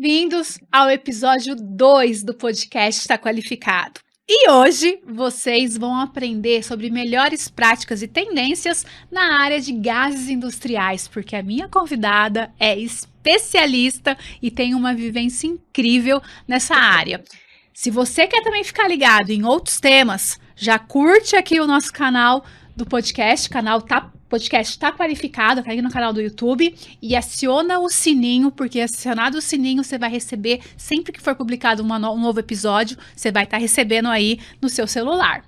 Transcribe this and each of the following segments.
bem-vindos ao episódio 2 do podcast Tá Qualificado. E hoje vocês vão aprender sobre melhores práticas e tendências na área de gases industriais, porque a minha convidada é especialista e tem uma vivência incrível nessa área. Se você quer também ficar ligado em outros temas, já curte aqui o nosso canal do podcast, podcast Tá Qualificado, tá aí no canal do YouTube, e aciona o sininho, porque acionado o sininho você vai receber, sempre que for publicado um novo episódio, você vai estar recebendo aí no seu celular.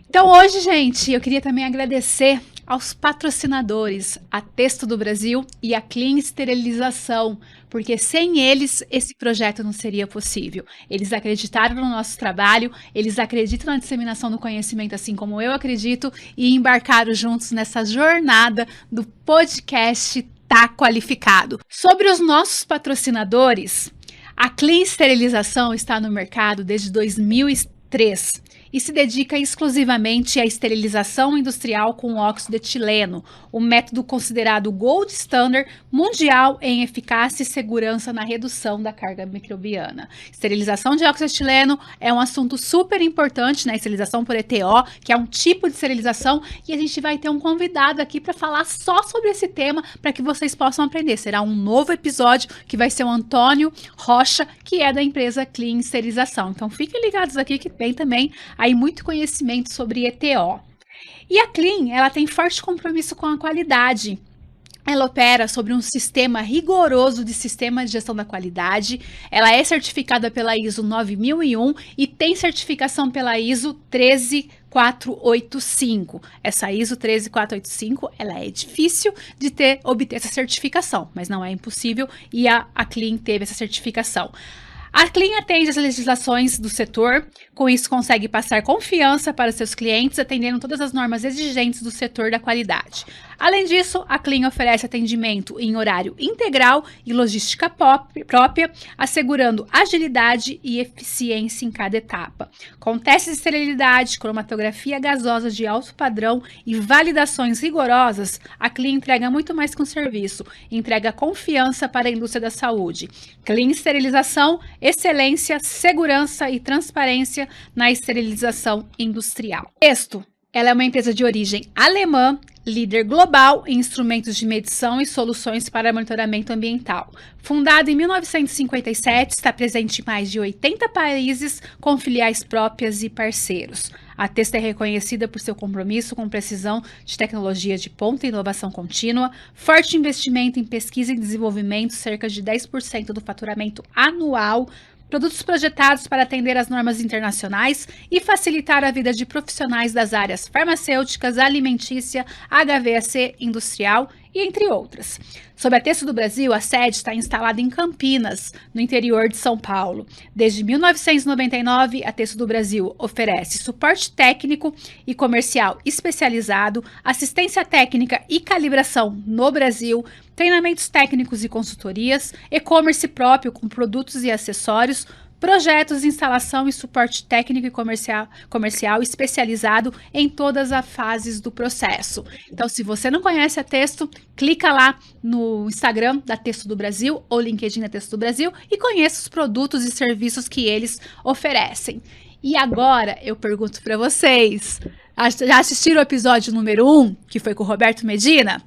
Então hoje, gente, eu queria também agradecer aos patrocinadores, a Testo do Brasil e a Clean Esterilização, porque sem eles esse projeto não seria possível. Eles acreditaram no nosso trabalho, eles acreditam na disseminação do conhecimento, assim como eu acredito, e embarcaram juntos nessa jornada do podcast Tá Qualificado. Sobre os nossos patrocinadores, a Clean Esterilização está no mercado desde 2003. E se dedica exclusivamente à esterilização industrial com óxido de etileno, o método considerado gold standard mundial em eficácia e segurança na redução da carga microbiana. Esterilização de óxido de etileno é um assunto super importante na esterilização por ETO, que é um tipo de esterilização, e a gente vai ter um convidado aqui para falar só sobre esse tema, para que vocês possam aprender. Será um novo episódio que vai ser o Antônio Rocha, que é da empresa Clean Esterilização. Então fiquem ligados aqui que tem também aí muito conhecimento sobre ETO. E a Clean, ela tem forte compromisso com a qualidade. Ela opera sobre um sistema rigoroso de sistema de gestão da qualidade. Ela é certificada pela ISO 9001 e tem certificação pela ISO 13485. Essa ISO 13485, ela é difícil de obter essa certificação, mas não é impossível, e a Clean teve essa certificação. A Clean atende às legislações do setor, com isso consegue passar confiança para seus clientes, atendendo todas as normas exigentes do setor da qualidade. Além disso, a Clean oferece atendimento em horário integral e logística própria, assegurando agilidade e eficiência em cada etapa. Com testes de esterilidade, cromatografia gasosa de alto padrão e validações rigorosas, a Clean entrega muito mais que um serviço, entrega confiança para a indústria da saúde. Clean Esterilização, excelência, segurança e transparência na esterilização industrial. Testo, ela é uma empresa de origem alemã, líder global em instrumentos de medição e soluções para monitoramento ambiental. Fundada em 1957, está presente em mais de 80 países, com filiais próprias e parceiros. A Testo é reconhecida por seu compromisso com precisão de tecnologia de ponta e inovação contínua, forte investimento em pesquisa e desenvolvimento, cerca de 10% do faturamento anual, produtos projetados para atender às normas internacionais e facilitar a vida de profissionais das áreas farmacêuticas, alimentícia, HVAC, industrial e entre outras. Sob a Testo do Brasil, a sede está instalada em Campinas, no interior de São Paulo. Desde 1999, a Testo do Brasil oferece suporte técnico e comercial especializado, assistência técnica e calibração no Brasil, treinamentos técnicos e consultorias, e-commerce próprio com produtos e acessórios, projetos de instalação e suporte técnico e comercial especializado em todas as fases do processo. Então, se você não conhece a Testo, clica lá no Instagram da Testo do Brasil ou LinkedIn da Testo do Brasil e conheça os produtos e serviços que eles oferecem. E agora eu pergunto para vocês, já assistiram o episódio número 1, que foi com o Roberto Medina?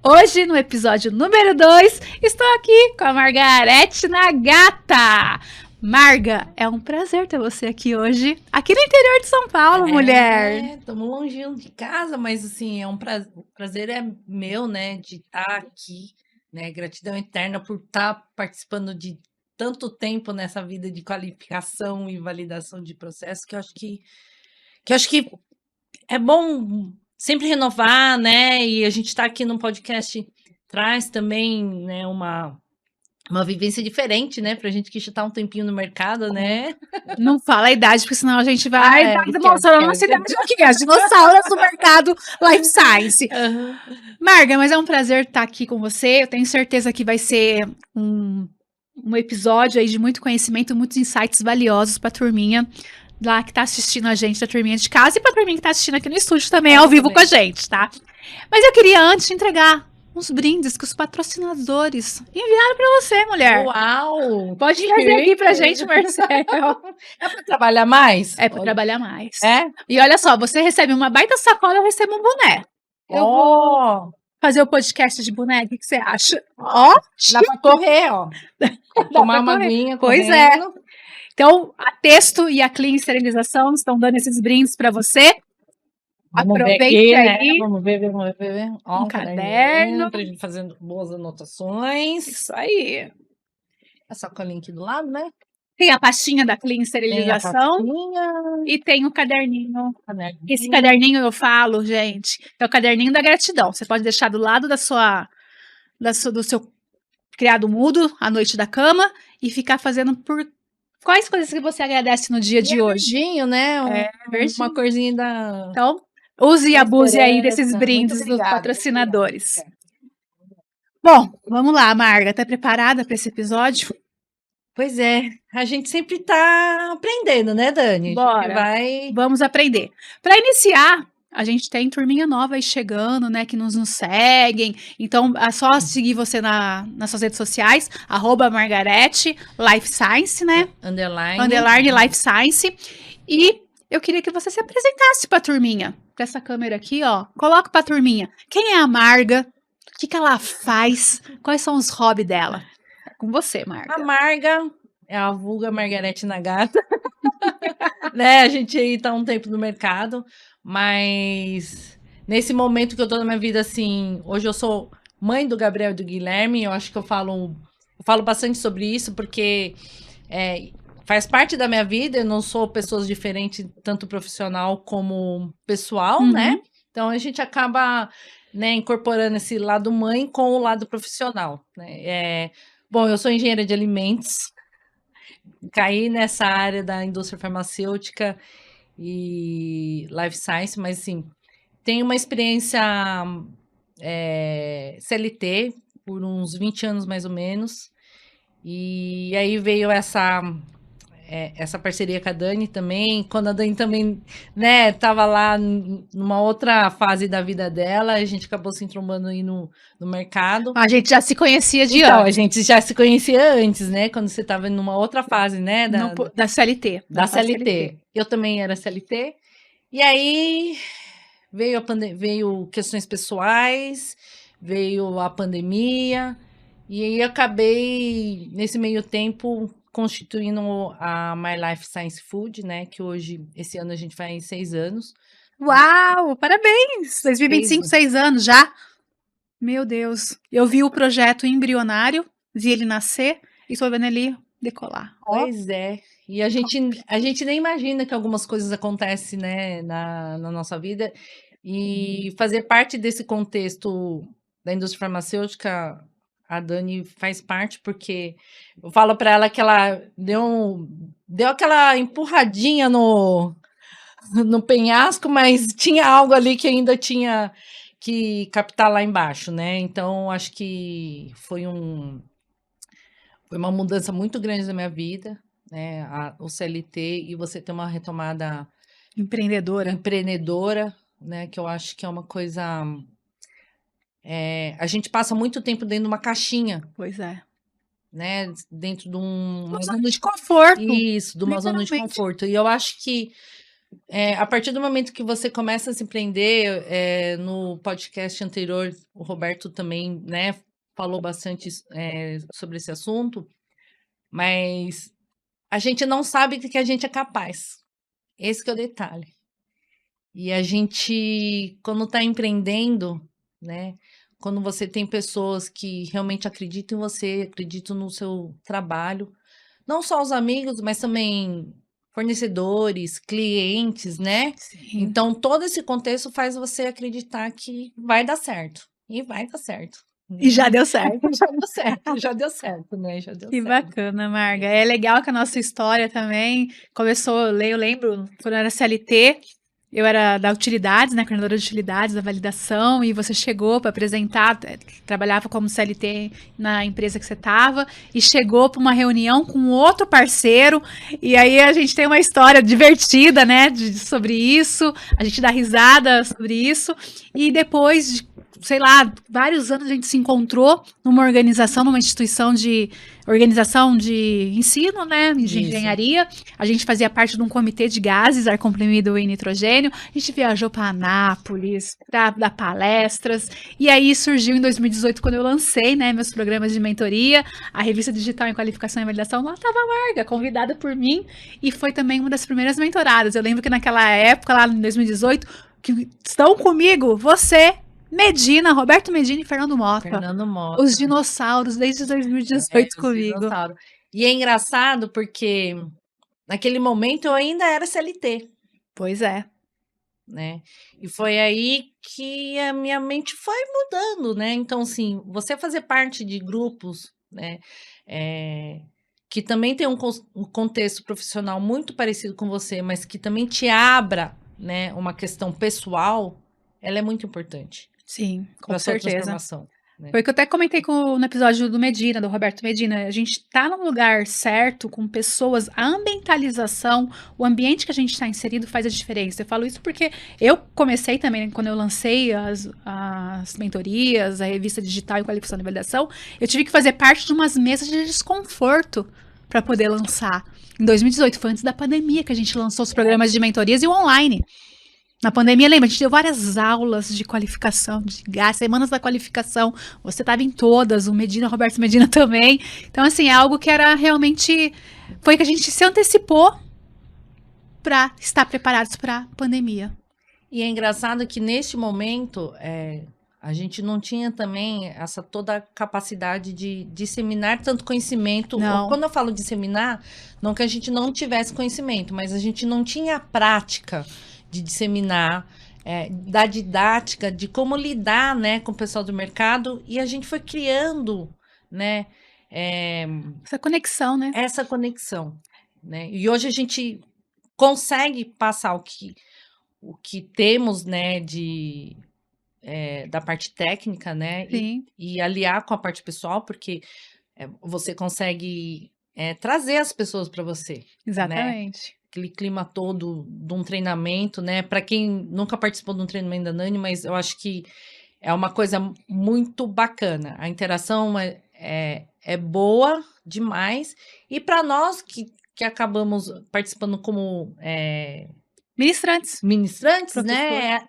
Hoje, no episódio número 2, estou aqui com a Margarete Nagata. Marga, é um prazer ter você aqui hoje, aqui no interior de São Paulo, mulher. Estamos longinho de casa, mas assim, é um prazer, o prazer é meu, né, de estar aqui, né, gratidão eterna por estar participando de tanto tempo nessa vida de qualificação e validação de processo, que eu acho que é bom sempre renovar, né, e a gente está aqui no podcast, traz também, né, uma vivência diferente, né? Pra gente que já tá um tempinho no mercado, né? Não fala a idade, porque senão a gente vai demonstrando a nossa idade aqui, as dinossauras do mercado Life Science. Uhum. Marga, mas é um prazer estar aqui com você. Eu tenho certeza que vai ser um episódio aí de muito conhecimento, muitos insights valiosos pra turminha lá que tá assistindo a gente, da turminha de casa, e pra turminha que tá assistindo aqui no estúdio também, ao vivo com a gente, tá? Mas eu queria antes entregar uns brindes que os patrocinadores enviaram pra você, mulher. Uau! Pode trazer aqui pra gente, Marcelo. É pra trabalhar mais? É pra trabalhar mais. É? E olha só, você recebe uma baita sacola, eu recebo um boné. Eu vou fazer o podcast de boné, o que você acha? Ó, dá pra correr, ó. Tomar uma correr. aguinha Pois correndo. Então, a Texto e a Clean Esterilização estão dando esses brindes pra você. Vamos ver Aproveite aqui, aí. né? Vamos ver. Ó, Um caderno. pra gente fazer boas anotações. Isso aí. A sacolinha aqui do lado, né? Tem a pastinha da Clean Tem a Esterilização pastinha, e tem o caderninho. caderninho. Esse caderninho eu falo, gente, é o caderninho da gratidão. Você pode deixar do lado do seu criado mudo à noite da cama e ficar fazendo por quais coisas que você agradece no dia E de é hoje. verdinho, né? verdinho. Uma corzinha da... Então, use e abuse aí esperança. desses Muito brindes dos obrigada, patrocinadores. obrigada. Bom, vamos lá, Marga. Tá preparada para esse episódio? Pois é, a gente sempre tá aprendendo, né, Dani? Bora. Vamos aprender. Para iniciar, a gente tem turminha nova aí chegando, né, que nos seguem. Então, é só seguir você nas suas redes sociais, @Margarete Life Science, né? _, Life Science. E eu queria que você se apresentasse para a turminha. Para essa câmera aqui, ó. Coloca para a turminha. Quem é a Marga? O que ela faz? Quais são os hobbies dela? Com você, Marga. A Marga é a vulga Margarete Nagata. Né? A gente aí tá um tempo no mercado, mas nesse momento que eu tô na minha vida, assim, hoje eu sou mãe do Gabriel e do Guilherme, eu acho que eu falo bastante sobre isso, porque faz parte da minha vida, eu não sou pessoas diferentes, tanto profissional como pessoal, né? Então a gente acaba, né, incorporando esse lado mãe com o lado profissional, né? Bom, eu sou engenheira de alimentos, caí nessa área da indústria farmacêutica e life science, mas assim, tenho uma experiência CLT por uns 20 anos mais ou menos, e aí veio essa parceria com a Dani também, quando a Dani também, né, tava lá numa outra fase da vida dela, a gente acabou se entrombando aí no mercado. A gente já se conhecia de Então, antes. a gente já se conhecia antes, né, quando você tava numa outra fase, né, Da CLT. da CLT. Eu também era CLT, e aí veio questões pessoais, veio a pandemia, e aí acabei, nesse meio tempo, constituindo a My Life Science Food, né? Que hoje, esse ano, a gente faz 6 anos. Uau! Parabéns! 2025, 6 anos já? Meu Deus. Eu vi o projeto embrionário, vi ele nascer e estou vendo ele decolar. Pois é. E a gente nem imagina que algumas coisas acontecem, né, na nossa vida. E fazer parte desse contexto da indústria farmacêutica, a Dani faz parte, porque eu falo para ela que ela deu aquela empurradinha no penhasco, mas tinha algo ali que ainda tinha que captar lá embaixo, né? Então, acho que foi uma mudança muito grande na minha vida, né? O CLT e você ter uma retomada empreendedora, né? Que eu acho que é uma coisa... a gente passa muito tempo dentro de uma caixinha. Pois é. Né? Dentro de uma zona de conforto. Isso, de uma zona de conforto. E eu acho que a partir do momento que você começa a se empreender, no podcast anterior, o Roberto também, né, falou bastante sobre esse assunto, mas a gente não sabe do que a gente é capaz. Esse que é o detalhe. E a gente, quando está empreendendo, né, quando você tem pessoas que realmente acreditam em você, acreditam no seu trabalho, não só os amigos, mas também fornecedores, clientes, né? Sim. Então, todo esse contexto faz você acreditar que vai dar certo. E vai dar certo. E já deu certo. Já deu certo, né? Já deu que certo. Bacana, Marga. É legal que a nossa história também começou, eu lembro, quando eu era CLT, eu era da utilidades, né, coordenadora de utilidades, da validação, e você chegou para apresentar, trabalhava como CLT na empresa que você estava, e chegou para uma reunião com outro parceiro, e aí a gente tem uma história divertida, né, sobre isso, a gente dá risada sobre isso, e depois sei lá, vários anos a gente se encontrou numa organização, numa instituição de organização de ensino, né, de Isso. engenharia. A gente fazia parte de um comitê de gases, ar comprimido e nitrogênio. A gente viajou para Anápolis, para dar palestras. E aí surgiu em 2018, quando eu lancei, né, meus programas de mentoria, a revista digital em qualificação e validação. Lá estava a Marga, convidada por mim, e foi também uma das primeiras mentoradas. Eu lembro que naquela época, lá em 2018, que estão comigo, você, Medina, Roberto Medina e Fernando Mota. Fernando Mota. Os dinossauros desde 2018 comigo. Dinossauro. E é engraçado porque naquele momento eu ainda era CLT, Pois é. né? E foi aí que a minha mente foi mudando, né? Então, assim, você fazer parte de grupos, né? Que também tem um contexto profissional muito parecido com você, mas que também te abra, né, uma questão pessoal, ela é muito importante Sim, com para sua certeza. transformação. Né? Foi o que eu até comentei no episódio do Medina, do Roberto Medina. A gente tá no lugar certo, com pessoas, a ambientalização, o ambiente que a gente está inserido faz a diferença. Eu falo isso porque eu comecei também, quando eu lancei as mentorias, a revista digital em qualificação e validação, eu tive que fazer parte de umas mesas de desconforto para poder lançar. Em 2018, foi antes da pandemia que a gente lançou os programas de mentorias e o online. Na pandemia, lembra, a gente deu várias aulas de qualificação, de gás, semanas da qualificação. Você estava em todas, o Medina, o Roberto Medina também. Então, assim, é algo que era realmente... Foi que a gente se antecipou para estar preparados para a pandemia. E é engraçado que, neste momento, a gente não tinha também essa toda a capacidade de disseminar tanto conhecimento. Não. Quando eu falo disseminar, não que a gente não tivesse conhecimento, mas a gente não tinha a prática de disseminar, da didática, de como lidar, né, com o pessoal do mercado, e a gente foi criando, né, essa conexão, né? Essa conexão, né? E hoje a gente consegue passar o que temos, né, da parte técnica, né, e aliar com a parte pessoal, porque você consegue trazer as pessoas para você. Exatamente. Né? Aquele clima todo de um treinamento, né? Para quem nunca participou de um treinamento da Nani, mas eu acho que é uma coisa muito bacana. A interação é boa demais. E para nós que acabamos participando como ministrantes, né?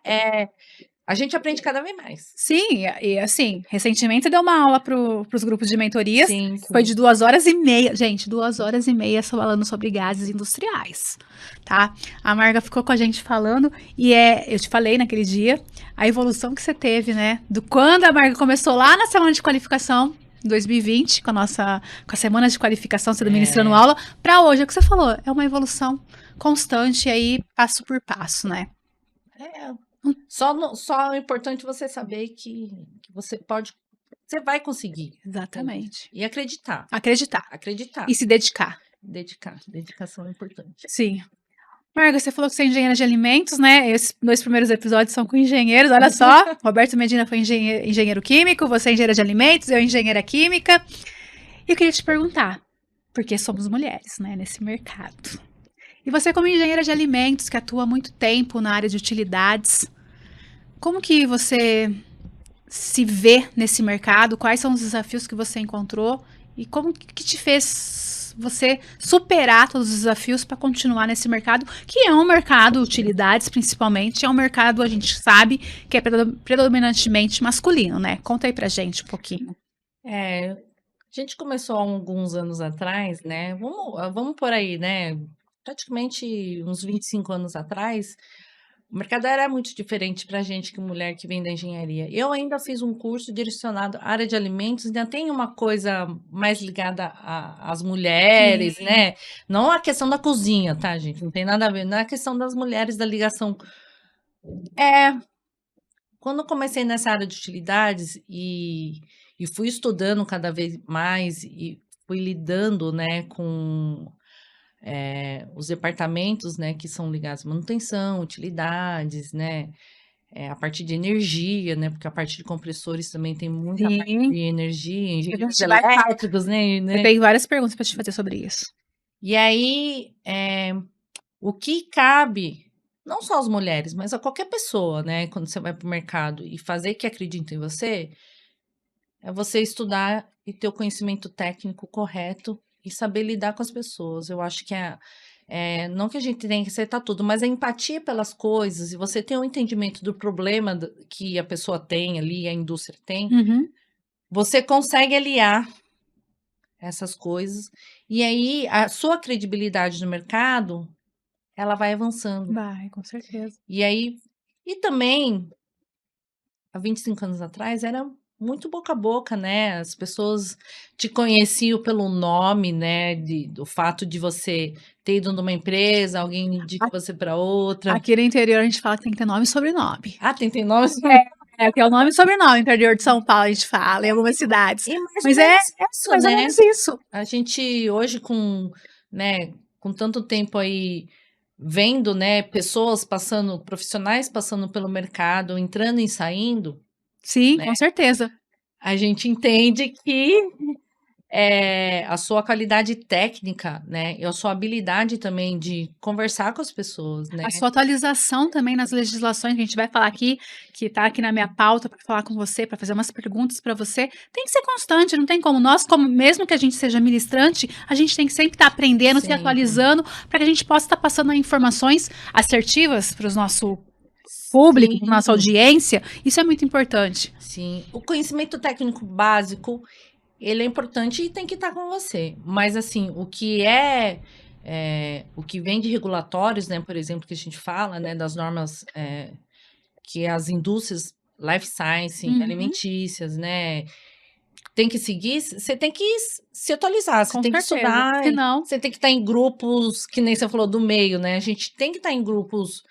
A gente aprende cada vez mais. Sim, e assim, recentemente você deu uma aula para os grupos de mentorias, sim. Foi de 2h30. Gente, 2h30 falando sobre gases industriais, tá? A Marga ficou com a gente falando, e eu te falei naquele dia, a evolução que você teve, né? Do quando a Marga começou lá na semana de qualificação, em 2020, com a semana de qualificação, sendo ministrando aula, para hoje, é o que você falou, é uma evolução constante aí, passo por passo, né? Só é importante você saber que você vai conseguir. Exatamente. E acreditar. Acreditar. E se dedicar. Dedicação é importante. Sim. Marga, você falou que você é engenheira de alimentos, né? Esses 2 primeiros episódios são com engenheiros, olha só. Roberto Medina foi engenheiro químico, você é engenheira de alimentos, eu engenheira química. E eu queria te perguntar, porque somos mulheres, né, nesse mercado. E você, como engenheira de alimentos, que atua há muito tempo na área de utilidades, como que você se vê nesse mercado? Quais são os desafios que você encontrou? E como que te fez você superar todos os desafios para continuar nesse mercado, que é um mercado, utilidades principalmente, é um mercado, a gente sabe, que é predominantemente masculino, né? Conta aí pra gente um pouquinho. A gente começou há alguns anos atrás, né? Vamos por aí, né? Praticamente uns 25 anos atrás, o mercado era muito diferente para a gente, que mulher que vem da engenharia. Eu ainda fiz um curso direcionado à área de alimentos, ainda tem uma coisa mais ligada às mulheres, Sim. né? Não a questão da cozinha, tá, gente? Não tem nada a ver. Não é a questão das mulheres, da ligação. Quando eu comecei nessa área de utilidades e fui estudando cada vez mais e fui lidando, né, com os departamentos, né, que são ligados à manutenção, utilidades, né, a parte de energia, né, porque a parte de compressores também tem muita parte de energia, engenheiros elétricos, né? Eu tenho várias perguntas para te fazer sobre isso. E aí, o que cabe não só as mulheres, mas a qualquer pessoa, né? Quando você vai para o mercado e fazer que acredita em você, é você estudar e ter o conhecimento técnico correto e saber lidar com as pessoas. Eu acho que não que a gente tenha que acertar tudo, mas a empatia pelas coisas e você ter um entendimento do problema que a pessoa tem ali, a indústria tem, Uhum. você consegue aliar essas coisas e aí a sua credibilidade no mercado, ela vai avançando. Vai, com certeza. E aí, e também, há 25 anos atrás, era muito boca a boca, né? As pessoas te conheciam pelo nome, né? Do fato de você ter ido numa empresa, alguém indica você para outra. Aqui no interior a gente fala que tem que ter nome e sobrenome. Ah, tem nomes. Que é o nome e sobrenome, interior de São Paulo a gente fala, em algumas cidades. E mais Mas ou é menos isso, mais ou né? menos isso. A gente hoje né, com tanto tempo aí vendo, né, pessoas passando, profissionais passando pelo mercado, entrando e saindo, Sim, né? com certeza. A gente entende que a sua qualidade técnica, né, e a sua habilidade também de conversar com as pessoas, né? A sua atualização também nas legislações que a gente vai falar aqui, que está aqui na minha pauta para falar com você, para fazer umas perguntas para você, tem que ser constante, não tem como. Nós, como mesmo que a gente seja ministrante, a gente tem que sempre estar aprendendo, se Sempre. atualizando, para que a gente possa estar passando informações assertivas para o nosso público, para nossa audiência. Isso é muito importante. Sim. O conhecimento técnico básico, ele é importante e tem que estar com você. Mas, assim, o que o que vem de regulatórios, né, por exemplo, que a gente fala, né, das normas que as indústrias life science, alimentícias, né, tem que seguir, você tem que se atualizar, você Com tem que certeza. estudar, Senão, você tem que estar em grupos, que nem você falou do meio, né? A gente tem que estar em grupos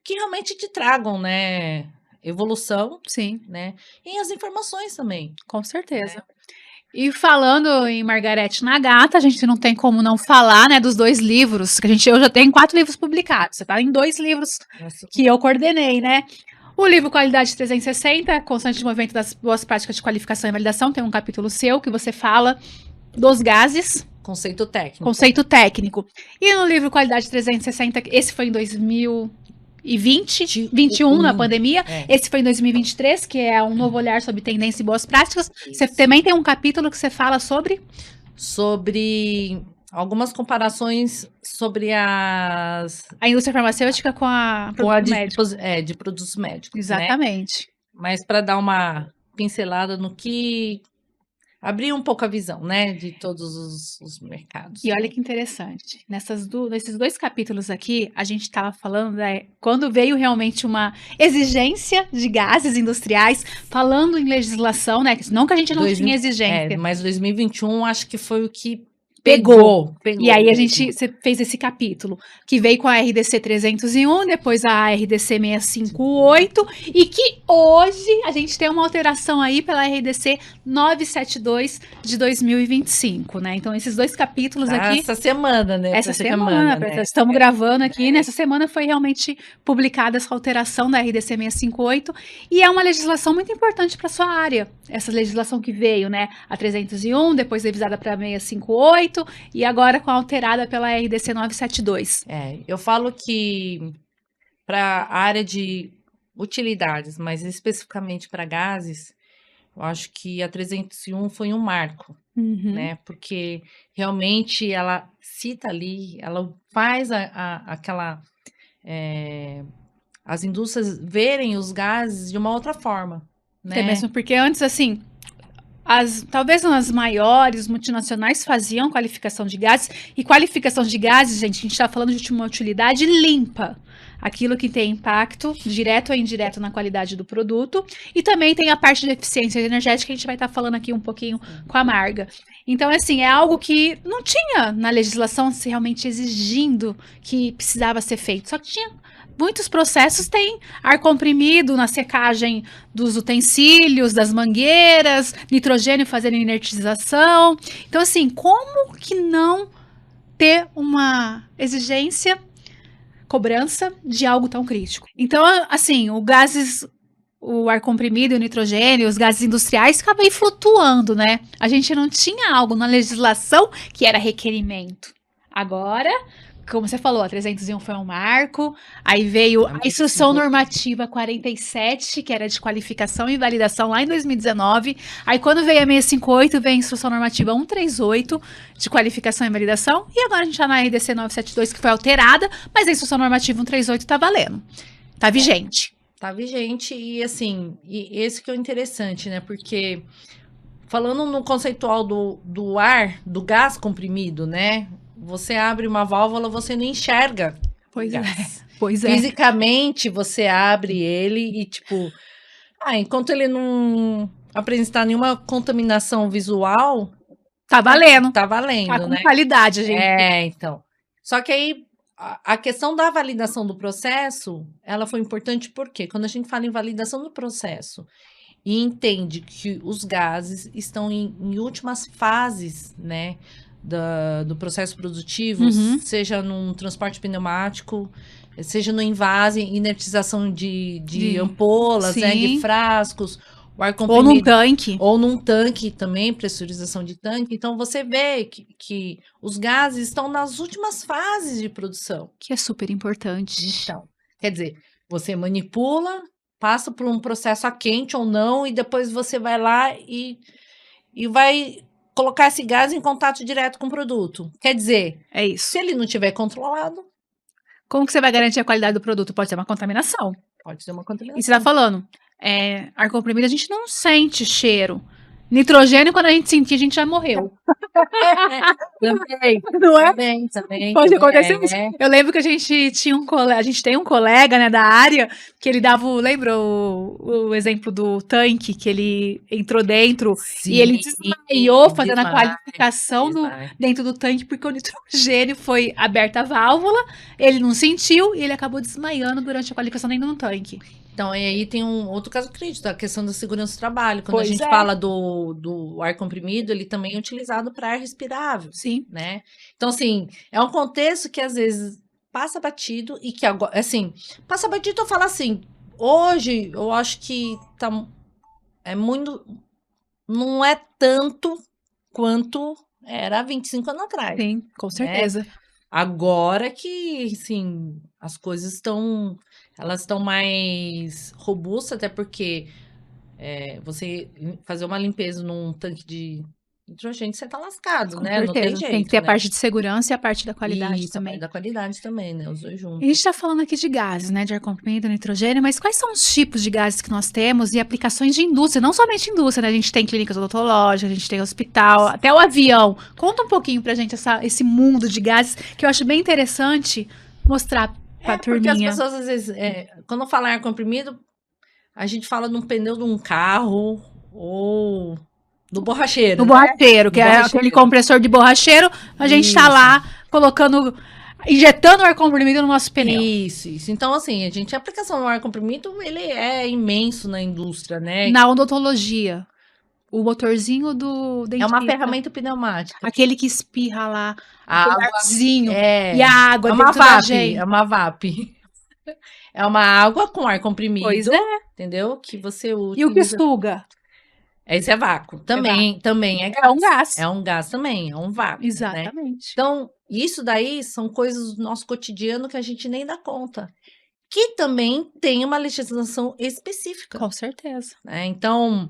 que realmente te tragam, né, evolução, sim, né? E as informações também. com certeza. E falando em Margarete Nagata, a gente não tem como não falar, né, dos 2 livros, que eu já tenho 4 livros publicados, você tá em 2 livros que eu coordenei, né? O livro Qualidade 360, Constante Desenvolvimento das Boas Práticas de Qualificação e Validação, tem um capítulo seu que você fala dos gases, Conceito técnico. conceito técnico. E no livro Qualidade 360, esse foi em 2021, na pandemia. Esse foi em 2023, que é um novo olhar sobre tendência e boas práticas. Você também tem um capítulo que você fala sobre algumas comparações sobre a indústria farmacêutica com a de produtos médicos. Exatamente. Né? Mas para dar uma pincelada no que abrir um pouco a visão, né, de todos os mercados. E olha que interessante, nesses 2 capítulos aqui, a gente estava falando, né, quando veio realmente uma exigência de gases industriais, falando em legislação, né, não que a gente não tinha exigência. Mas 2021 acho que foi o que pegou. E aí você fez esse capítulo, que veio com a RDC 301, depois a RDC 658, e que hoje a gente tem uma alteração aí pela RDC 972 de 2025, né? Então, esses 2 capítulos aqui... Essa semana, né? Essa semana, né? Estamos gravando aqui, nessa semana foi realmente publicada essa alteração da RDC 658, e é uma legislação muito importante para sua área, essa legislação que veio, né? A 301, depois revisada para 658, e agora com a alterada pela RDC 972. Eu falo que para a área de utilidades, mas especificamente para gases, eu acho que a 301 foi um marco, né? Porque realmente ela cita ali, ela faz as indústrias verem os gases de uma outra forma, né? É mesmo, porque antes, assim, talvez as maiores multinacionais faziam qualificação de gases, e qualificação de gases, gente, a gente está falando de uma utilidade limpa, aquilo que tem impacto direto ou indireto na qualidade do produto, e também tem a parte de eficiência energética, que a gente vai estar falando aqui um pouquinho com a Marga. Então, assim, é algo que não tinha na legislação se realmente exigindo que precisava ser feito, só que tinha... Muitos processos têm ar comprimido na secagem dos utensílios, das mangueiras, nitrogênio fazendo inertização. Então, assim, como que não ter uma exigência, cobrança de algo tão crítico? Então, assim, o ar comprimido e o nitrogênio, os gases industriais ficavam aí flutuando, né? A gente não tinha algo na legislação que era requerimento. Agora... como você falou, a 301 foi um marco, aí veio a Instrução Normativa 47, que era de qualificação e validação lá em 2019, aí quando veio a 658, veio a Instrução Normativa 138, de qualificação e validação, e agora a gente tá na RDC 972, que foi alterada, mas a Instrução Normativa 138 tá valendo, tá vigente. Tá vigente e assim, e esse que é o interessante, né? Porque falando no conceitual do ar, do gás comprimido, né? Você abre uma válvula, você não enxerga Pois gás. é, pois é. Fisicamente, você abre ele e, tipo, enquanto ele não apresentar nenhuma contaminação visual, Tá valendo. tá valendo, Tá com né? qualidade, gente. Então. Só que aí, a questão da validação do processo, ela foi importante porque quando a gente fala em validação do processo e entende que os gases estão em últimas fases, né, do processo produtivo, seja num transporte pneumático, seja no invase, inertização de ampolas, né, de frascos, o ar comprimido, ou num tanque. Ou num tanque também, pressurização de tanque. Então, você vê que os gases estão nas últimas fases de produção. Que é super importante. Então, quer dizer, você manipula, passa por um processo a quente ou não, e depois você vai lá e vai colocar esse gás em contato direto com o produto. Quer dizer, é isso. Se ele não tiver controlado... Como que você vai garantir a qualidade do produto? Pode ser uma contaminação. Pode ser uma contaminação. E você tá falando, ar comprimido, a gente não sente cheiro. Nitrogênio, quando a gente sentir, a gente já morreu. Também. Não é? Também. Pode acontecer isso. Eu lembro que a gente tinha a gente tem um colega, né, da área, que ele dava, lembra o exemplo do tanque, que ele entrou dentro e ele desmaiou fazendo a qualificação dentro do tanque, porque o nitrogênio foi aberta a válvula, ele não sentiu e ele acabou desmaiando durante a qualificação dentro do tanque. Então, e aí tem um outro caso crítico, a questão da segurança do trabalho. Quando a gente fala do ar comprimido, ele também é utilizado para ar respirável. Sim. Né? Então, assim, é um contexto que às vezes passa batido e que agora, assim, passa batido, eu falo assim, hoje eu acho que não é tanto quanto era 25 anos atrás. Sim, com certeza. Né? Agora que, assim, as coisas elas estão mais robustas, até porque você fazer uma limpeza num tanque de nitrogênio, você tá lascado, né? Certeza. Não tem jeito, tem que ter né? a parte de segurança e a parte da qualidade também. A parte da qualidade também, né? Os dois juntos. E a gente tá falando aqui de gases, né? De ar comprimido, nitrogênio, mas quais são os tipos de gases que nós temos e aplicações de indústria? Não somente indústria, né? A gente tem clínicas odontológicas, a gente tem hospital, até o avião. Conta um pouquinho pra gente esse mundo de gases, que eu acho bem interessante mostrar pra turminha. Porque as pessoas, às vezes, quando falam ar comprimido, a gente fala num pneu de um carro ou do borracheiro. Do borracheiro, que é aquele compressor de borracheiro, a gente tá lá injetando ar comprimido no nosso pneu. Isso. Então, assim, a aplicação do ar comprimido, ele é imenso na indústria, né? Na odontologia. O motorzinho do dentista. É uma ferramenta pneumática. Aquele que espirra lá, o arzinho e a água dentro da gente. É uma VAP. É uma água com ar comprimido. Pois é. Entendeu? Que você utiliza. E o que suga? Esse é vácuo. Também é gás. É um gás. É um gás também, é um vácuo. Exatamente. Né? Então, isso daí são coisas do nosso cotidiano que a gente nem dá conta. Que também tem uma legislação específica. Com certeza. Né? Então,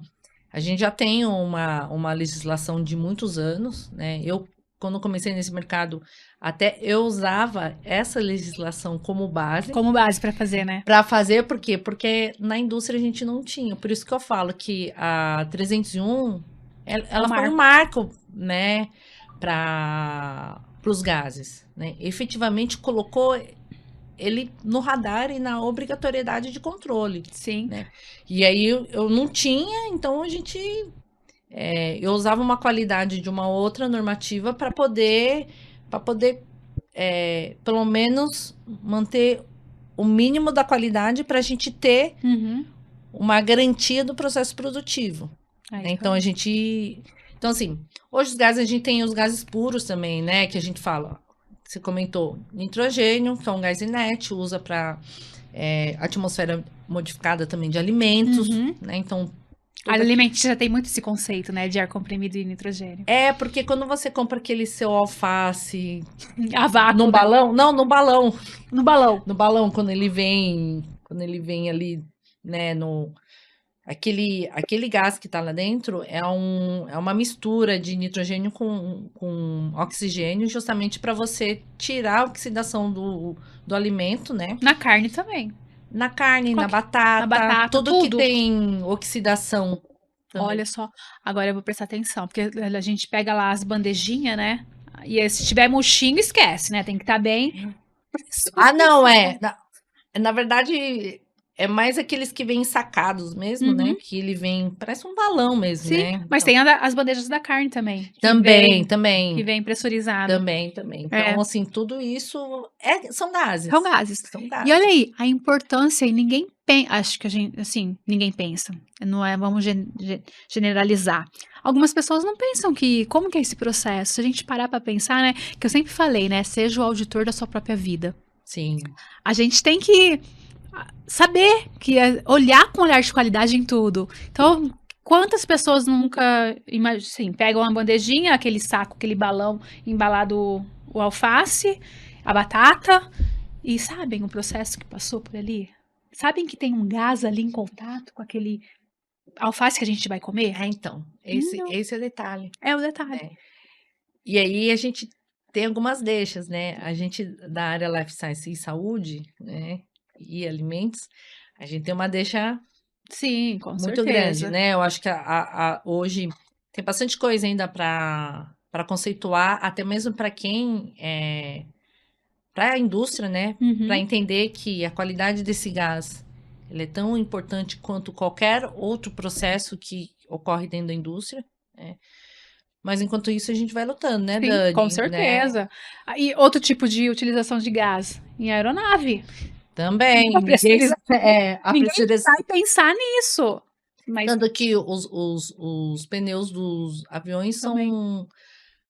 a gente já tem uma legislação de muitos anos, né? Eu, quando comecei nesse mercado, até eu usava essa legislação como base. Como base para fazer, né? Para fazer, por quê? Porque na indústria a gente não tinha. Por isso que eu falo que a 301, ela foi um marco, né? Para os gases, né? Efetivamente colocou ele no radar e na obrigatoriedade de controle. Sim. Né? E aí eu não tinha, então eu usava uma qualidade de uma outra normativa para poder pelo menos manter o mínimo da qualidade para a gente ter uma garantia do processo produtivo. Né? Então então assim, hoje os gases, a gente tem os gases puros também, né? Que a gente fala, você comentou, nitrogênio, que é um gás inerte, usa para atmosfera modificada também de alimentos, né? Então, A alimentícia já tem muito esse conceito, né, de ar comprimido e nitrogênio. É, porque quando você compra aquele seu alface A vácuo, num né? balão, não, no balão, No balão. no balão, quando ele vem ali, né, aquele gás que tá lá dentro é uma mistura de nitrogênio com oxigênio, justamente para você tirar a oxidação do alimento, né? Na carne também. Na carne, na Na batata, tudo que tudo. tem oxidação também. Olha só, agora eu vou prestar atenção, porque a gente pega lá as bandejinhas, né? E aí, se tiver murchinho, esquece, né? Tem que estar bem. Ah, não, na verdade, é mais aqueles que vêm sacados mesmo, né? Uhum. Que ele vem, parece um balão mesmo, Sim, né? mas Então, tem as bandejas da carne também. Que vem pressurizado. Também. É. Então, assim, tudo isso são gases. São gases. São E gases. olha aí, a importância, e ninguém pensa, acho que a gente, assim, ninguém pensa, não é, vamos generalizar. Algumas pessoas não pensam como que é esse processo. Se a gente parar pra pensar, né, que eu sempre falei, né, seja o auditor da sua própria vida. Sim. A gente tem que saber, olhar com olhar de qualidade em tudo. Então, quantas pessoas nunca, assim, pegam uma bandejinha, aquele saco, aquele balão embalado o alface, a batata, e sabem o processo que passou por ali? Sabem que tem um gás ali em contato com aquele alface que a gente vai comer? Então, Não. esse é o detalhe. É o detalhe. Né? E aí a gente tem algumas deixas, né? A gente da área Life Science e Saúde, né? E alimentos, a gente tem uma deixa Sim, com muito certeza. grande, né? Eu acho que hoje tem bastante coisa ainda para conceituar, até mesmo para quem para a indústria, né? Uhum. Para entender que a qualidade desse gás ele é tão importante quanto qualquer outro processo que ocorre dentro da indústria, né? Mas enquanto isso a gente vai lutando, né, Sim, Dani? com Né? certeza. E outro tipo de utilização de gás em aeronave. Também. A Ninguém pressurização. vai pensar nisso. Mas Tanto que os pneus dos aviões também.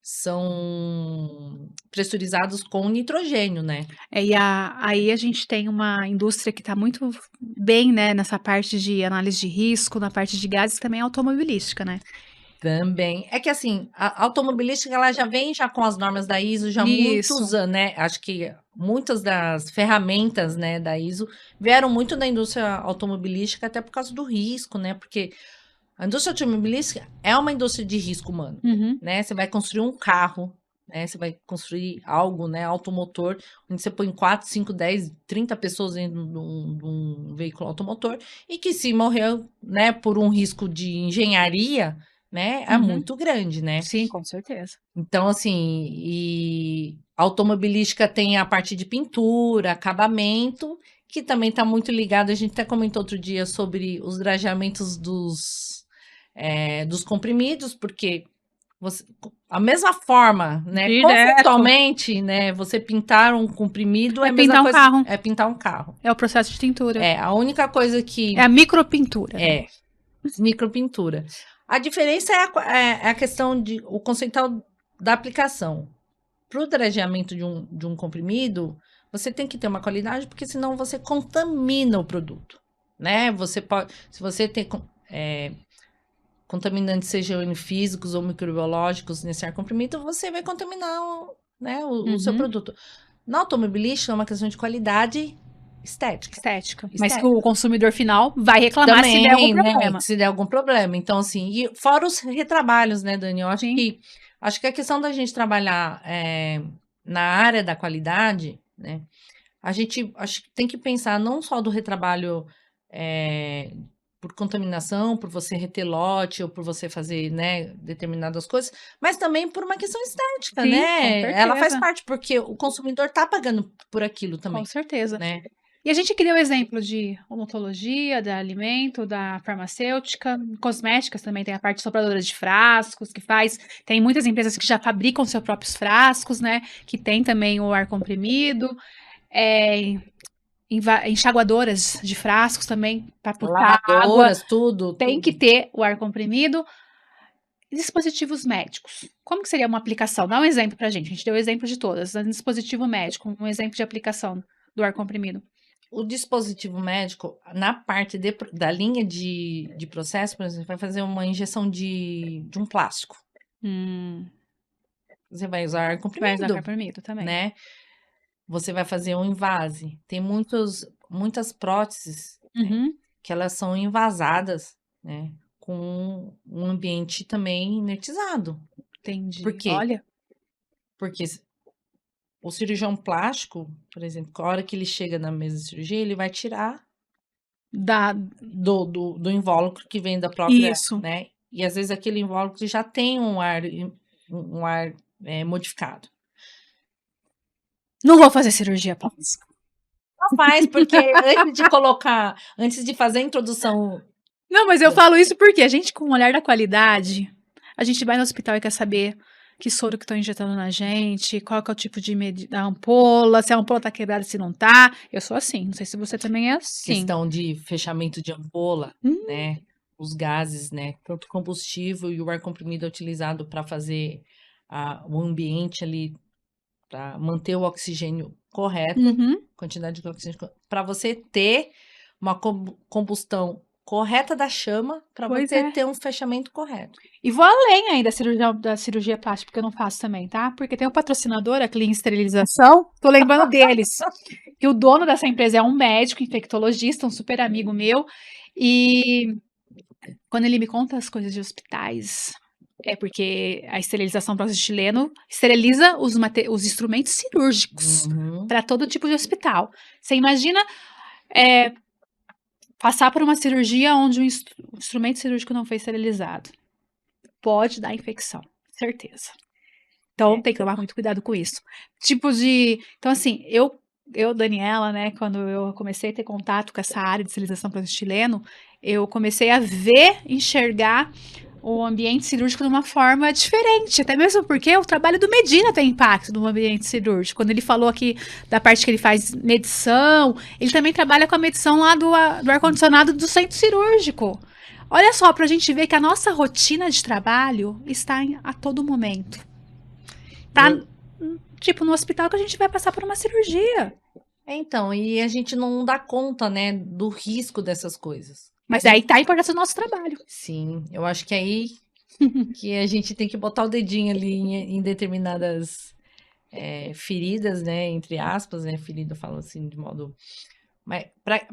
são pressurizados com nitrogênio, né? Aí a gente tem uma indústria que está muito bem, né, nessa parte de análise de risco, na parte de gases, também é automobilística, né? Também. É que assim, a automobilística ela já vem já com as normas da ISO já há muitos Isso. anos, né? Acho que muitas das ferramentas, né, da ISO vieram muito da indústria automobilística até por causa do risco, né? Porque a indústria automobilística é uma indústria de risco humano, Uhum. né? Você vai construir um carro, né? Você vai construir algo, né? Automotor, onde você põe 4, 5, 10, 30 pessoas dentro de um veículo automotor e que se morrer, né, por um risco de engenharia, né, é Uhum. muito grande, né? Sim, com certeza. Então, assim, e a automobilística tem a parte de pintura, acabamento, que também está muito ligado. A gente até comentou outro dia sobre os gradeamentos dos comprimidos, porque a mesma forma, né? Direto. Conceitualmente, né? Você pintar um comprimido é a mesma pintar um coisa. carro. É pintar um carro. É o processo de tintura. É, a única coisa que. É a micropintura. É, micropintura. A diferença é a questão o conceitual da aplicação. Para o drageamento de um comprimido, você tem que ter uma qualidade, porque senão você contamina o produto, né? Você pode, se você tem contaminantes, sejam físicos ou microbiológicos nesse ar comprimido, você vai contaminar o seu produto. Na automobilística é uma questão de qualidade estética. Mas que o consumidor final vai reclamar também, se der algum problema. Né, se der algum problema. Então, assim, e fora os retrabalhos, né, Dani? Eu acho que a questão da gente trabalhar na área da qualidade, né? Acho que tem que pensar não só do retrabalho por contaminação, por você reter lote ou por você fazer, né, determinadas coisas, mas também por uma questão estética, Sim, né? com Ela faz certeza. parte, porque o consumidor tá pagando por aquilo também. Com certeza. Né? E a gente que deu exemplo de odontologia, da alimento, da farmacêutica, cosméticas também tem a parte sopradora de frascos que faz. Tem muitas empresas que já fabricam seus próprios frascos, né? Que tem também o ar comprimido. Enxaguadoras de frascos também, para botar água. Tudo. Tem que ter o ar comprimido. Dispositivos médicos. Como que seria uma aplicação? Dá um exemplo pra gente. A gente deu exemplo de todas. Um dispositivo médico, um exemplo de aplicação do ar comprimido. o dispositivo médico, na parte da linha de processo, por exemplo, vai fazer uma injeção de um plástico. Hum, Você vai usar ar vai usar comprimido, comprimido também. né? Você vai fazer um invase. Tem muitas próteses, né, Uhum, que elas são invasadas, né? Com um ambiente também inertizado. Por entendi. quê? Olha, Porque o cirurgião plástico, por exemplo, a hora que ele chega na mesa de cirurgia, ele vai tirar dá do invólucro que vem da própria, isso. né? E às vezes aquele invólucro já tem um ar modificado. Não vou fazer cirurgia plástica. Não faz, porque antes de fazer a introdução. Não, mas eu falo isso porque a gente, com o olhar da qualidade, a gente vai no hospital e quer saber que soro que estão injetando na gente, qual que é o tipo da ampola, se a ampola tá quebrada, se não tá. Eu sou assim, não sei se você também é assim. Questão de fechamento de ampola, Hum, né? Os gases, né? Tanto o combustível e o ar comprimido é utilizado para fazer o ambiente ali, para manter o oxigênio correto, uhum, quantidade de oxigênio, para você ter uma combustão correta da chama, para pois você é. ter um fechamento correto. E vou além ainda da cirurgia plástica, porque eu não faço também, tá? Porque tem um patrocinador, a Clean Esterilização, tô lembrando deles, que o dono dessa empresa é um médico infectologista, um super amigo meu, e quando ele me conta as coisas de hospitais, é porque a esterilização chileno esteriliza os instrumentos cirúrgicos Uhum. para todo tipo de hospital. Você imagina passar por uma cirurgia onde o instrumento cirúrgico não foi esterilizado. Pode dar infecção, certeza. Então tem que tomar muito cuidado com isso. Então, assim, Daniela, né, quando eu comecei a ter contato com essa área de esterilização para chileno, eu comecei a enxergar o ambiente cirúrgico de uma forma diferente, até mesmo porque o trabalho do Medina tem impacto no ambiente cirúrgico. Quando ele falou aqui da parte que ele faz medição, ele também trabalha com a medição lá do ar-condicionado do centro cirúrgico. Olha só, para a gente ver que a nossa rotina de trabalho está a todo momento. Tá, tipo, no hospital que a gente vai passar por uma cirurgia. Então, e a gente não dá conta, né, do risco dessas coisas. Mas aí tá a importância do nosso trabalho. Sim, eu acho que aí que a gente tem que botar o dedinho ali em determinadas feridas, né, entre aspas, né, ferida, eu falo assim de modo... Mas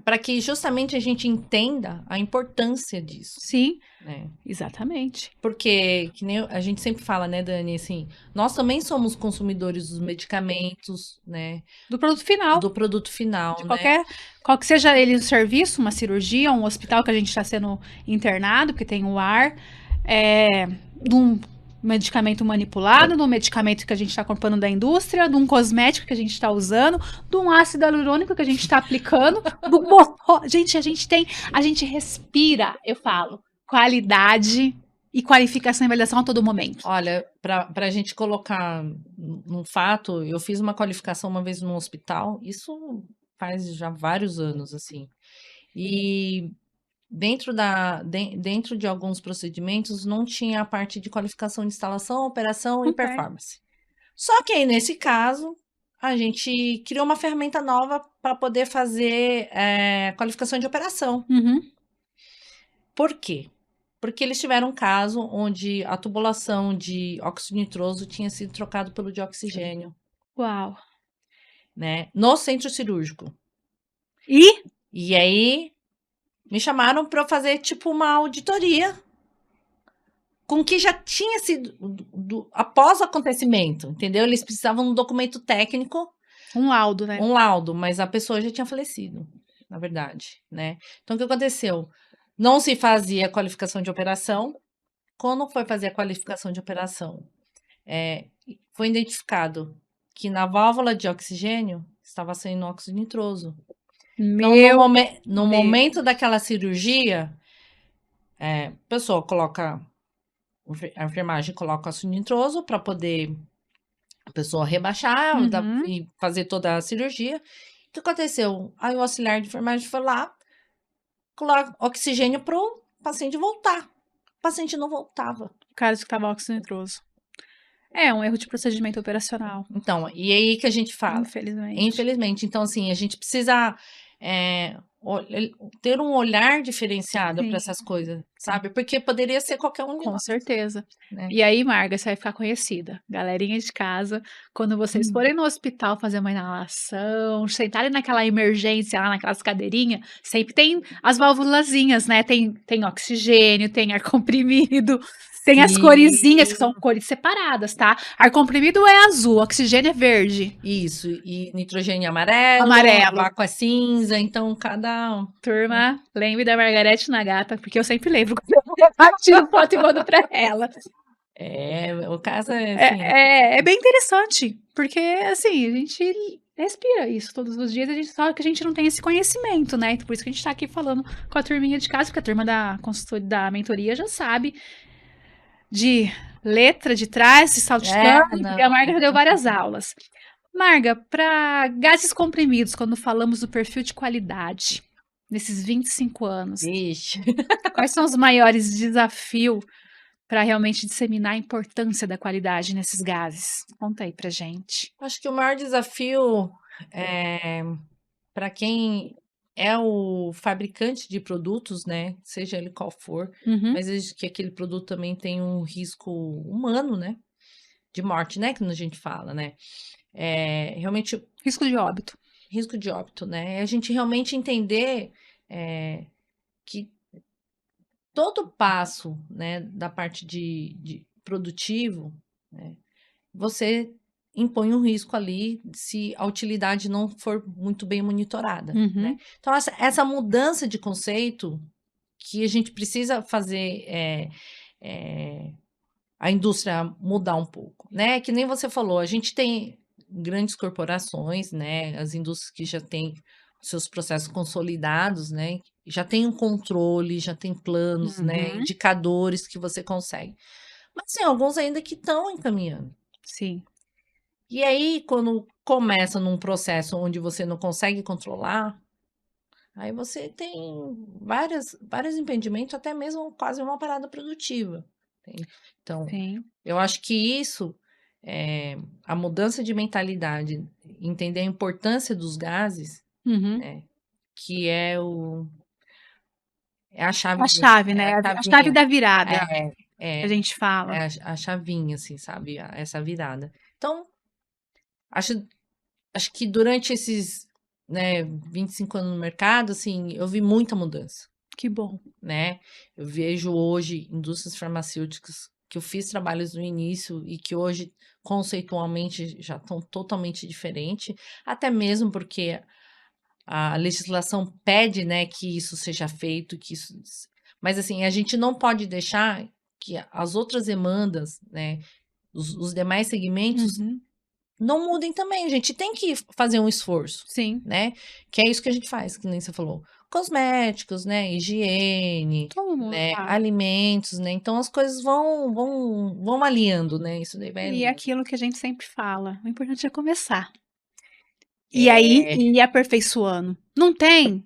para que justamente a gente entenda a importância disso, Sim, né? exatamente. Porque, que nem a gente sempre fala, né, Dani, assim, nós também somos consumidores dos medicamentos, né, Do produto final. do produto final, De né? qual que seja ele um serviço, uma cirurgia, um hospital que a gente está sendo internado, porque tem o ar, de um medicamento manipulado, de um medicamento que a gente está comprando da indústria, de um cosmético que a gente está usando, de um ácido hialurônico que a gente está aplicando, do motor. Gente, a gente respira, eu falo, qualidade e qualificação e validação a todo momento. Olha, para a gente colocar num fato, eu fiz uma qualificação uma vez num hospital, isso faz já vários anos, assim. E dentro de alguns procedimentos não tinha a parte de qualificação de instalação, operação e Não tem. performance. Só que aí, nesse caso, a gente criou uma ferramenta nova para poder fazer qualificação de operação. Uhum. Por quê? Porque eles tiveram um caso onde a tubulação de óxido nitroso tinha sido trocado pelo de oxigênio, Uau. né? No centro cirúrgico. E? E aí me chamaram para fazer tipo uma auditoria com o que já tinha sido após o acontecimento, entendeu? Eles precisavam de um documento técnico, Um laudo, né? um laudo, mas a pessoa já tinha falecido, na verdade, né? Então o que aconteceu? Não se fazia a qualificação de operação. Quando foi fazer a qualificação de operação, foi identificado que na válvula de oxigênio estava saindo óxido nitroso. Então, no momento daquela cirurgia, a pessoa coloca, a enfermagem coloca óxido nitroso para poder a pessoa rebaixar e fazer toda a cirurgia. O que aconteceu? Aí o auxiliar de enfermagem foi lá, coloca oxigênio para o paciente voltar. O paciente não voltava. O cara que estava óxido nitroso. É um erro de procedimento operacional. Então, e aí que a gente fala? Infelizmente. Infelizmente. Então, assim, a gente precisa ter um olhar diferenciado para Sim, essas coisas, sim. sabe? Porque poderia ser qualquer um de Com nós, certeza. né? E aí, Marga, você vai ficar conhecida. Galerinha de casa, quando vocês Hum. forem no hospital fazer uma inalação, sentarem naquela emergência lá, naquelas cadeirinhas, sempre tem as válvulazinhas, né? Tem oxigênio, tem ar comprimido, tem as coresinhas, que são Sim, cores separadas, tá? Ar comprimido é azul, oxigênio é verde, isso. E nitrogênio amarelo, amarelo. vácuo é cinza, então cada. Né? Turma, lembre da Margarete Nagata, porque eu sempre lembro quando eu tiro foto e mando pra ela. O caso é assim. É bem interessante, porque assim, a gente respira isso todos os dias, a gente só que a gente não tem esse conhecimento, né? Então, por isso que a gente tá aqui falando com a turminha de casa, porque a turma da consultoria, da mentoria já sabe de letra de trás, de saltitando, porque a Não. Marga já deu várias aulas. Marga, para gases comprimidos, quando falamos do perfil de qualidade, nesses 25 anos, Vixe. quais são os maiores desafios para realmente disseminar a importância da qualidade nesses gases? Conta aí pra gente. Acho que o maior desafio para quem é o fabricante de produtos, né? Seja ele qual for, Uhum. mas desde que aquele produto também tem um risco humano, né? De morte, né? Que a gente fala, né? Realmente Risco de óbito. risco de óbito, né? É a gente realmente entender que todo passo, né, da parte de produtivo, né, você impõe um risco ali se a utilidade não for muito bem monitorada, né? Uhum. Então, essa mudança de conceito que a gente precisa fazer a indústria mudar um pouco, né? Que nem você falou, a gente tem grandes corporações, né? As indústrias que já têm seus processos consolidados, né? Já tem um controle, já tem planos, né? Uhum. Indicadores que você consegue. Mas tem alguns ainda que estão encaminhando. Sim. E aí, quando começa num processo onde você não consegue controlar, aí você tem vários impedimentos, até mesmo quase uma parada produtiva. Entende? Então, Sim. eu acho que isso, a mudança de mentalidade, entender a importância dos gases, Uhum. né, que é a chave, A chave, é né? a A chave chavinha, da virada é, que a gente fala. a chavinha, assim, sabe? Essa virada. Então, acho, acho que durante esses, né, 25 anos no mercado, assim, eu vi muita mudança. Que bom. Né? Eu vejo hoje indústrias farmacêuticas que eu fiz trabalhos no início e que hoje conceitualmente já estão totalmente diferentes, até mesmo porque a legislação pede, né, que isso seja feito, mas assim, a gente não pode deixar que as outras demandas, né, os demais segmentos Uhum. não mudem também. A gente tem que fazer um esforço, Sim. né? Que é isso que a gente faz, que nem você falou. Cosméticos, né? Higiene, Todo mundo né? faz. Alimentos, né? Então as coisas vão alinhando, né? Isso daí vai E é alinhando. aquilo que a gente sempre fala. O importante é começar. E aí, É, ir aperfeiçoando. Não tem?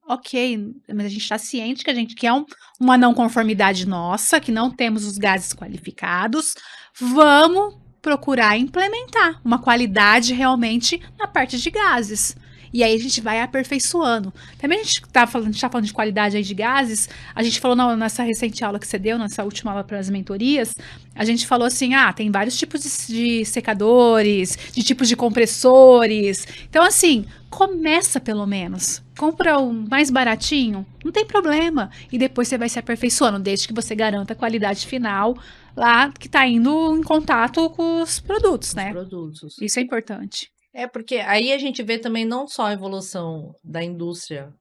Ok, mas a gente está ciente que a gente quer uma não conformidade nossa, que não temos os gases qualificados. Vamos procurar implementar uma qualidade realmente na parte de gases. E aí a gente vai aperfeiçoando. Também a gente tá falando de qualidade aí de gases. A gente falou nessa recente aula que você deu, nessa última aula para as mentorias, a gente falou assim: tem vários tipos de secadores, de tipos de compressores. Então, assim, começa pelo menos. Compra o mais baratinho, não tem problema. E depois você vai se aperfeiçoando, desde que você garanta a qualidade final lá que está indo em contato com os produtos, os né? produtos. Isso é importante. Porque aí a gente vê também não só a evolução da indústria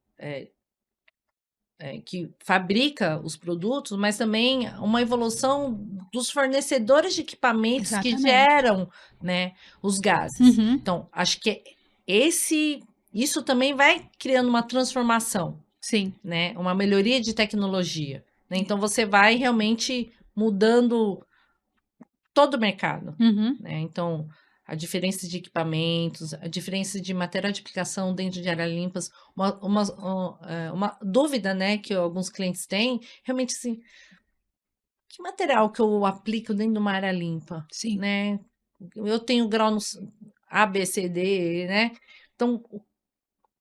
que fabrica os produtos, mas também uma evolução dos fornecedores de equipamentos que Exatamente. geram, né, os gases. Uhum, Então, acho que isso também vai criando uma transformação, sim. né, uma melhoria de tecnologia, né? Então, você vai realmente mudando todo o mercado, Uhum, né? Então, a diferença de equipamentos, a diferença de material de aplicação dentro de áreas limpas, uma dúvida, né, que alguns clientes têm, realmente assim, que material que eu aplico dentro de uma área limpa, sim. né? Eu tenho grau no A, B, C, D, né? Então,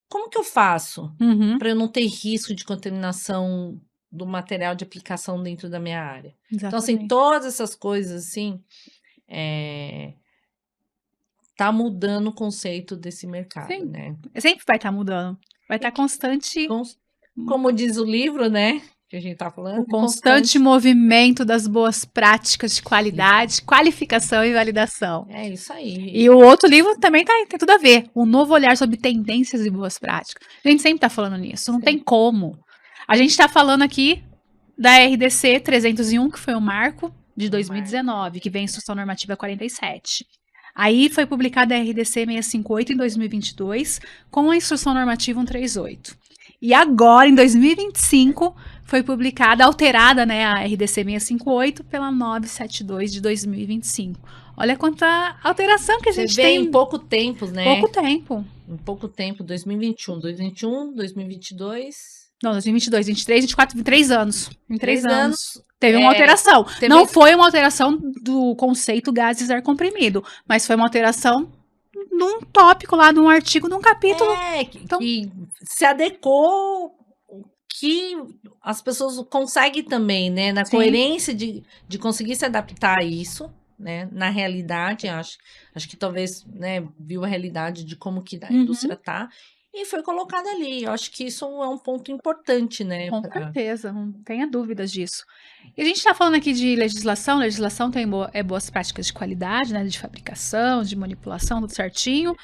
como que eu faço Uhum, para eu não ter risco de contaminação do material de aplicação dentro da minha área? Então, assim, exatamente. todas essas coisas, assim, tá mudando o conceito desse mercado, Sim, né? sempre vai estar mudando. Vai E estar que, constante, como diz o livro, né? Que a gente tá o falando, constante constante. movimento das boas práticas de Isso. qualidade, qualificação e validação. É isso aí. E o outro livro também tem tudo a ver. Um novo olhar sobre tendências e boas práticas. A gente sempre está falando nisso, não tem Sim. como. A gente está falando aqui da RDC 301, que foi o marco de Um marco. 2019, que vem a Instrução Normativa 47. Aí foi publicada a RDC 658 em 2022, com a Instrução Normativa 138. E agora, em 2025, foi publicada, alterada, né, a RDC 658 pela 972 de 2025. Olha quanta alteração que a Você gente vê tem em em pouco tempo, pouco né? tempo. Em pouco tempo, 2021, 2021, 2022, Não, 2022, 23, 24, 3 anos. Em 3 3 anos. anos, Teve uma alteração. Não teve, foi uma alteração do conceito gases ar comprimido, mas foi uma alteração num tópico lá, num artigo, num capítulo. Então, que se adequou que as pessoas conseguem também, né? Na sim. coerência de conseguir se adaptar a isso, né? Na realidade, acho que talvez, né, viu a realidade de como que a Uhum, indústria tá e foi colocada ali. Eu acho que isso é um ponto importante, né? com certeza, não tenha dúvidas disso. E a gente está falando aqui de legislação, legislação tem boas práticas de qualidade, né, de fabricação, de manipulação, tudo certinho.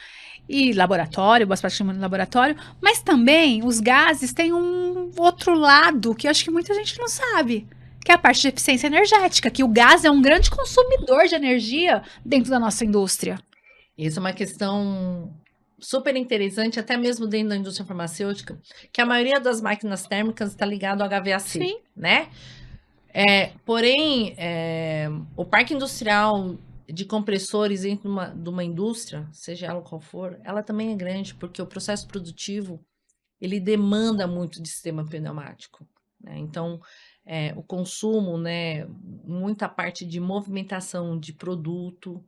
E laboratório, boas práticas de laboratório, mas também os gases têm um outro lado que eu acho que muita gente não sabe, que é a parte de eficiência energética, que o gás é um grande consumidor de energia dentro da nossa indústria. Isso é uma questão super interessante, até mesmo dentro da indústria farmacêutica, que a maioria das máquinas térmicas está ligado ao HVAC, Sim, né? Porém, o parque industrial de compressores dentro de uma indústria, seja ela qual for, ela também é grande, porque o processo produtivo, ele demanda muito de sistema pneumático, né? Então, o consumo, né, muita parte de movimentação de produto,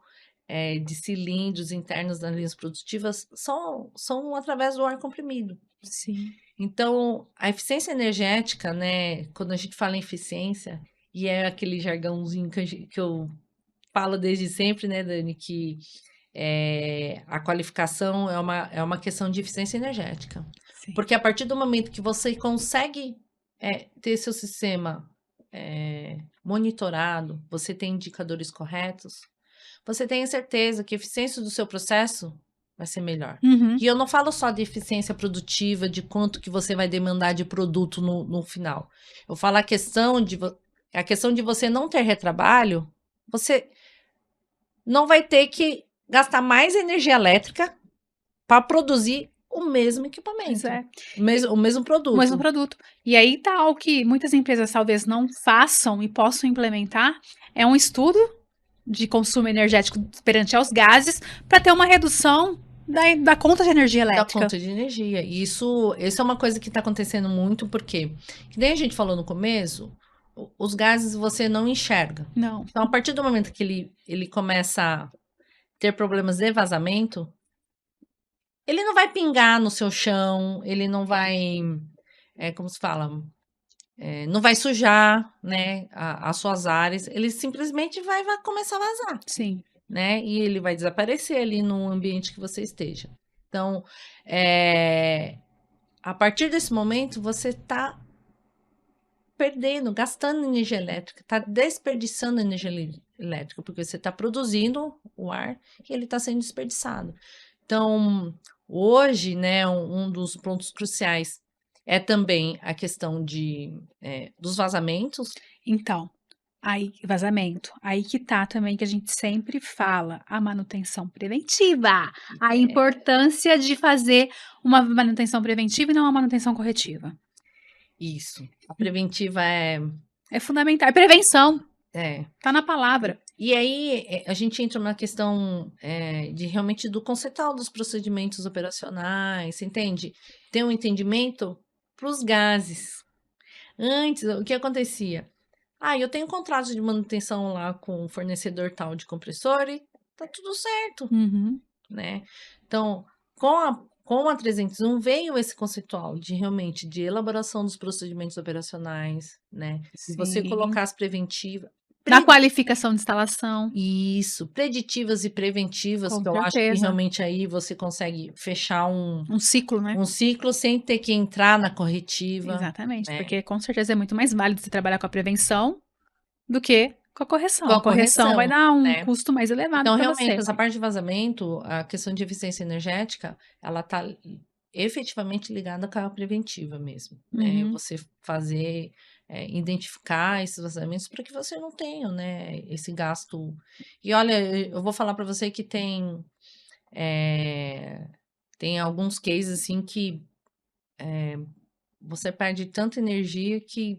de cilindros internos das linhas produtivas, são através do ar comprimido. sim. Então, a eficiência energética, né, quando a gente fala em eficiência, e é aquele jargãozinho que eu falo desde sempre, né, Dani, que a qualificação é uma questão de eficiência energética. Sim. Porque a partir do momento que você consegue ter seu sistema monitorado, você tem indicadores corretos, você tem certeza que a eficiência do seu processo vai ser melhor. Uhum. E eu não falo só de eficiência produtiva, de quanto que você vai demandar de produto no final. Eu falo a questão de você não ter retrabalho, você não vai ter que gastar mais energia elétrica para produzir o mesmo Pois equipamento, é. o mesmo O mesmo produto. produto. E aí tá algo que muitas empresas talvez não façam e possam implementar, é um estudo de consumo energético perante aos gases para ter uma redução da conta de energia Da elétrica. conta de energia. E isso é uma coisa que está acontecendo muito, porque, que nem a gente falou no começo, os gases você não enxerga. Não. Então, a partir do momento que ele começa a ter problemas de vazamento, ele não vai pingar no seu chão, ele não vai, como se fala, não vai sujar, né, as suas áreas, ele simplesmente vai começar a vazar, Sim. né? E ele vai desaparecer ali no ambiente que você esteja. Então, é, a partir desse momento, você está perdendo, gastando energia elétrica, está desperdiçando energia elétrica, porque você está produzindo o ar e ele está sendo desperdiçado. Então, hoje, né, um dos pontos cruciais é também a questão dos vazamentos. Então, aí, vazamento. Aí que tá também que a gente sempre fala, a manutenção preventiva. A importância de fazer uma manutenção preventiva e não uma manutenção corretiva. Isso. A preventiva é. É fundamental. É prevenção. É. Tá na palavra. E aí a gente entra na questão de realmente do conceitual dos procedimentos operacionais, você entende? Ter um entendimento para os gases. Antes, o que acontecia? Ah, eu tenho um contrato de manutenção lá com o fornecedor tal de compressor e tá tudo certo, Uhum. né? Então, com a 301 veio esse conceitual de realmente de elaboração dos procedimentos operacionais, né? E você Sim. colocar as preventivas. Na qualificação de instalação. Isso, preditivas e preventivas, Com que eu acho que certeza. realmente aí você consegue fechar Um ciclo, né? um ciclo sem ter que entrar na corretiva. Exatamente, né? porque com certeza é muito mais válido você trabalhar com a prevenção do que com a correção. Com a A correção vai correção, dar um né? custo mais elevado Então, para realmente, você. essa parte de vazamento, a questão de eficiência energética, ela está efetivamente ligada com a preventiva mesmo, né? Uhum. Você fazer, identificar esses vazamentos para que você não tenha, né, esse gasto. E olha, eu vou falar para você que tem alguns cases assim que você perde tanta energia que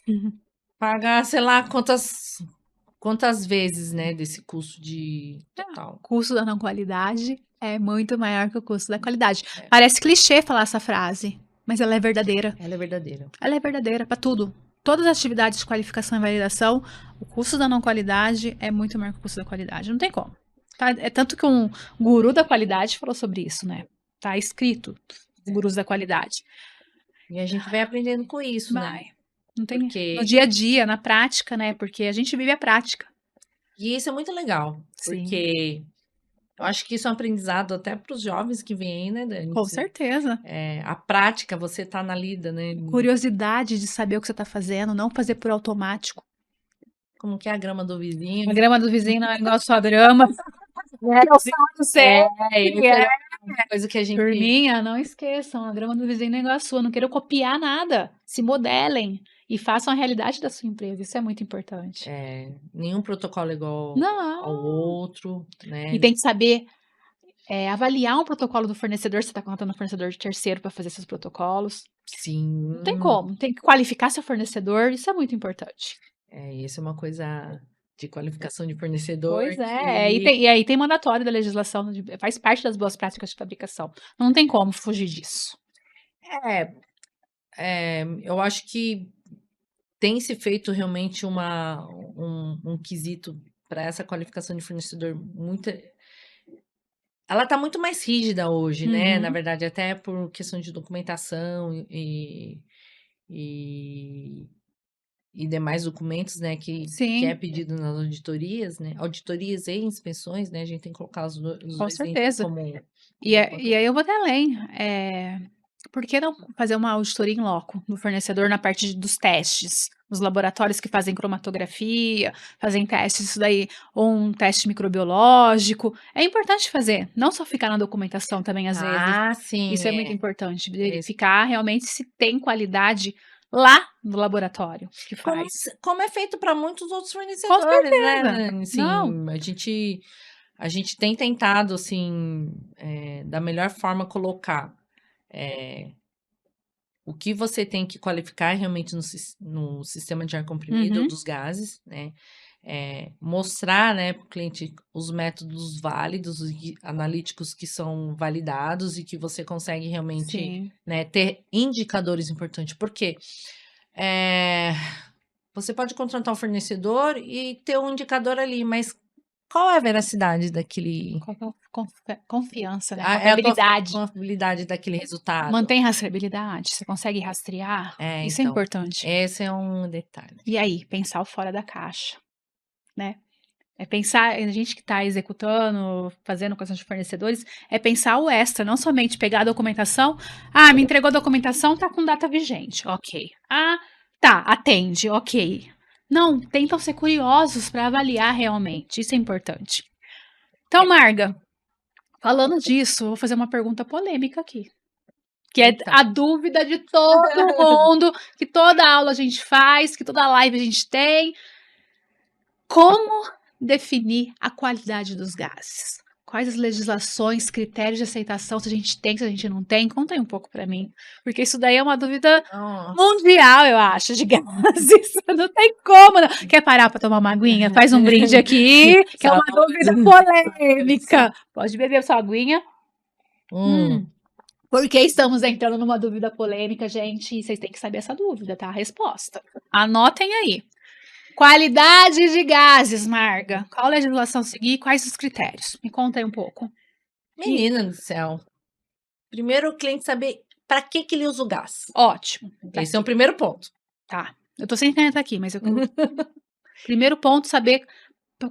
Uhum. pagar, sei lá, quantas vezes, né, desse custo de total. O custo da não qualidade é muito maior que o custo da qualidade. É. Parece clichê falar essa frase, mas ela é verdadeira. Ela é verdadeira. Ela é verdadeira para tudo. Todas as atividades de qualificação e validação, o custo da não qualidade é muito maior que o custo da qualidade. Não tem como. Tá? É tanto que um guru da qualidade falou sobre isso, né? Tá escrito, os gurus da qualidade. E a gente vai aprendendo com isso, né? Vai. Não tem Porque no dia a dia, na prática, né? Porque a gente vive a prática. e isso é muito legal, Sim. porque eu acho que isso é um aprendizado até para os jovens que vêm aí, né, Dani? Com certeza. A prática, você tá na lida, né? Curiosidade de saber o que você tá fazendo, não fazer por automático. Como que é a grama do vizinho? A grama do vizinho não é igual a sua grama. Eu sou do céu. Isso é uma coisa que a gente Turminha, não esqueçam, a grama do vizinho não é igual a sua. Não queiram copiar nada. Se modelem e façam a realidade da sua empresa. Isso é muito importante. nenhum protocolo é igual Não. ao outro, né? E tem que saber avaliar um protocolo do fornecedor. Você está contratando um fornecedor de terceiro para fazer seus protocolos. Sim. Não tem como. Tem que qualificar seu fornecedor. Isso é muito importante. Isso é uma coisa de qualificação de fornecedor. Pois é. E aí tem mandatório da legislação, faz parte das boas práticas de fabricação. Não tem como fugir disso. Eu acho que tem se feito realmente um quesito para essa qualificação de fornecedor muito. Ela está muito mais rígida hoje, né? Na verdade, até por questão de documentação e demais documentos, né? Que Sim. é pedido nas auditorias, né? Auditorias e inspeções, né? A gente tem que colocar os Com dois certeza. como E aí eu vou até além. Por que não fazer uma auditoria em loco no fornecedor na parte dos testes? Os laboratórios que fazem cromatografia, fazem testes, isso daí, ou um teste microbiológico. É importante fazer, não só ficar na documentação também, às vezes. Ah, sim. Isso é muito importante, verificar realmente se tem qualidade lá no laboratório que faz. Como é feito para muitos outros fornecedores, né, Dani? Assim, Não. A gente tem tentado, assim, da melhor forma colocar o que você tem que qualificar realmente no sistema de ar comprimido dos gases, né? Mostrar, né, para o cliente os métodos válidos, analíticos que são validados e que você consegue realmente, né, ter indicadores importantes. Porque você pode contratar um fornecedor e ter um indicador ali, mas qual é a veracidade daquele... Confiança, né? A Confiabilidade. confiabilidade daquele resultado. Mantém rastreabilidade? Você consegue rastrear? Isso é Então, importante. esse é um detalhe. E aí, pensar o fora da caixa, né? É pensar, a gente que está executando, fazendo questão de fornecedores, é pensar o extra, não somente pegar a documentação. Ah, me entregou a documentação, tá com data vigente. Ok. Ah, tá, atende, ok. Não, tentam ser curiosos para avaliar realmente. Isso é importante. Então, Marga, falando disso, vou fazer uma pergunta polêmica aqui. Que é a dúvida de todo mundo, que toda aula a gente faz, que toda live a gente tem. Como definir a qualidade dos gases? Quais as legislações, critérios de aceitação, se a gente tem, se a gente não tem? Conta aí um pouco para mim. Porque isso daí é uma dúvida mundial, eu acho, de gases. Não tem como. Não. Quer parar para tomar uma aguinha? Faz um brinde aqui, que é uma dúvida polêmica. Pode beber sua aguinha. Porque estamos entrando numa dúvida polêmica, gente, e vocês têm que saber essa dúvida, tá? A resposta. Anotem aí. Qualidade de gases, Marga. Qual legislação seguir? Quais os critérios? Me conta aí um pouco. Menina do céu. Primeiro o cliente saber para que ele usa o gás. Ótimo. Esse é o primeiro ponto. Tá. Eu tô sem caneta aqui, mas eu primeiro ponto, saber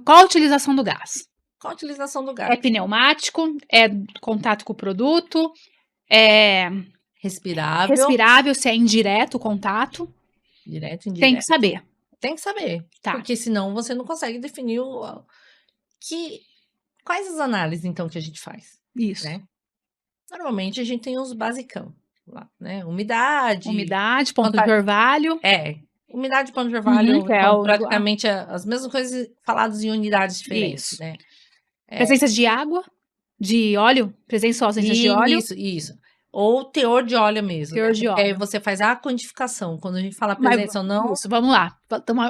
qual a utilização do gás. Qual a utilização do É gás? pneumático, é contato com o produto, é Respirável, se é indireto o contato, direto, tem indireto. que saber. Tem que saber, Tá. porque senão você não consegue definir quais as análises então que a gente faz, Isso. né? Normalmente a gente tem os basicão lá, né? Umidade, ponto de orvalho. Umidade, ponto de orvalho, que é então o- praticamente as mesmas coisas faladas em unidades diferentes, Isso. né? Presença de água, de óleo, presença ou ausência de óleo. Isso. Ou teor de óleo mesmo, Teor né? de Porque aí óleo. você faz a quantificação. Quando a gente fala Mas presença ou não, Isso, vamos lá.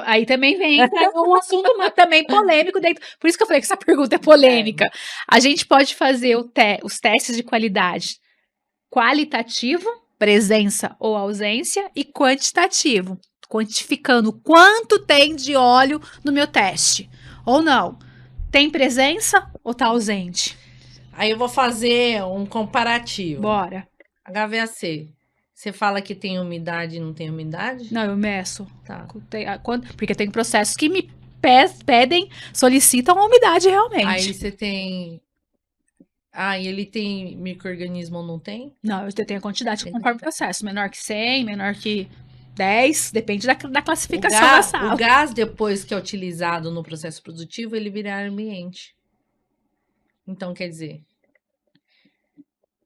Aí também vem um assunto também polêmico dentro. Por isso que eu falei que essa pergunta é polêmica. A gente pode fazer os testes de qualidade qualitativo, presença ou ausência, e quantitativo, quantificando quanto tem de óleo no meu teste. Ou não. Tem presença ou tá ausente? aí eu vou fazer um comparativo. Bora. HVAC. Você fala que tem umidade e não tem umidade? Não, eu meço. Tá. Porque tem processos que me pedem, solicitam a umidade realmente. Aí você tem. E ele tem micro-organismo ou não tem? Não, eu tenho a quantidade conforme o processo. Menor que 100, menor que 10, depende da classificação da sala. O gás, depois que é utilizado no processo produtivo, ele vira ar ambiente. Então, quer dizer,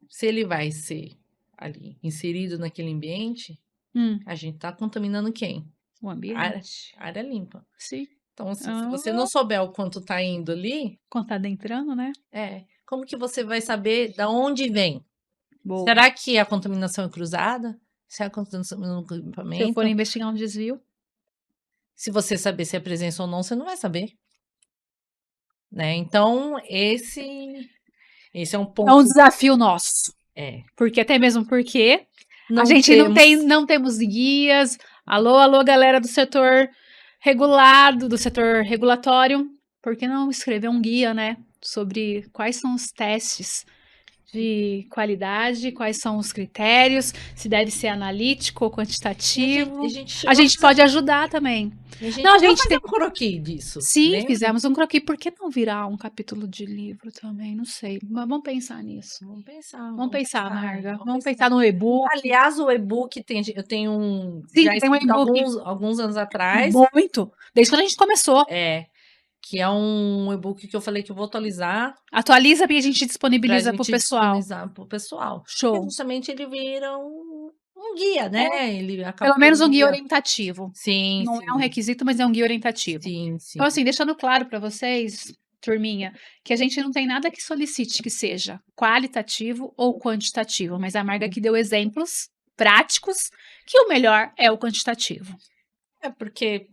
se ele vai ser ali inserido naquele ambiente, a gente está contaminando quem? O ambiente. Área limpa. Sim. Então, se você não souber o quanto está indo ali, Quando tá adentrando, né? como que você vai saber da onde vem? Boa. Será que a contaminação é cruzada? Se a contaminação no Se eu equipamento? for investigar um desvio. Se você saber se é presença ou não, você não vai saber. Né? Então, esse é um ponto. É um desafio nosso. Porque até mesmo porque a gente não temos guias. Alô, galera do setor regulado, do setor regulatório. Por que não escrever um guia, né? Sobre quais são os testes de qualidade, quais são os critérios, se deve ser analítico ou quantitativo. A gente pode ajudar também. A gente tem um croquis disso. Sim, lembra? Fizemos um croquis. Por que não virar um capítulo de livro também? Não sei. Mas vamos pensar nisso. Vamos pensar, Marga. Vamos pensar no e-book. Aliás, o e-book eu tenho um. Sim, já tem um e-book. Alguns anos atrás. Muito. Desde quando a gente começou. Que é um e-book que eu falei que eu vou atualizar. Atualiza e a gente disponibiliza para o pessoal. Disponibilizar para o pessoal. Show. Porque justamente ele vira um guia, né? Ele Pelo menos um guia orientativo. Sim. Não é um requisito, mas é um guia orientativo. Sim. Então, assim, deixando claro para vocês, turminha, que a gente não tem nada que solicite que seja qualitativo ou quantitativo, mas a Marga aqui deu exemplos práticos que o melhor é o quantitativo. Porque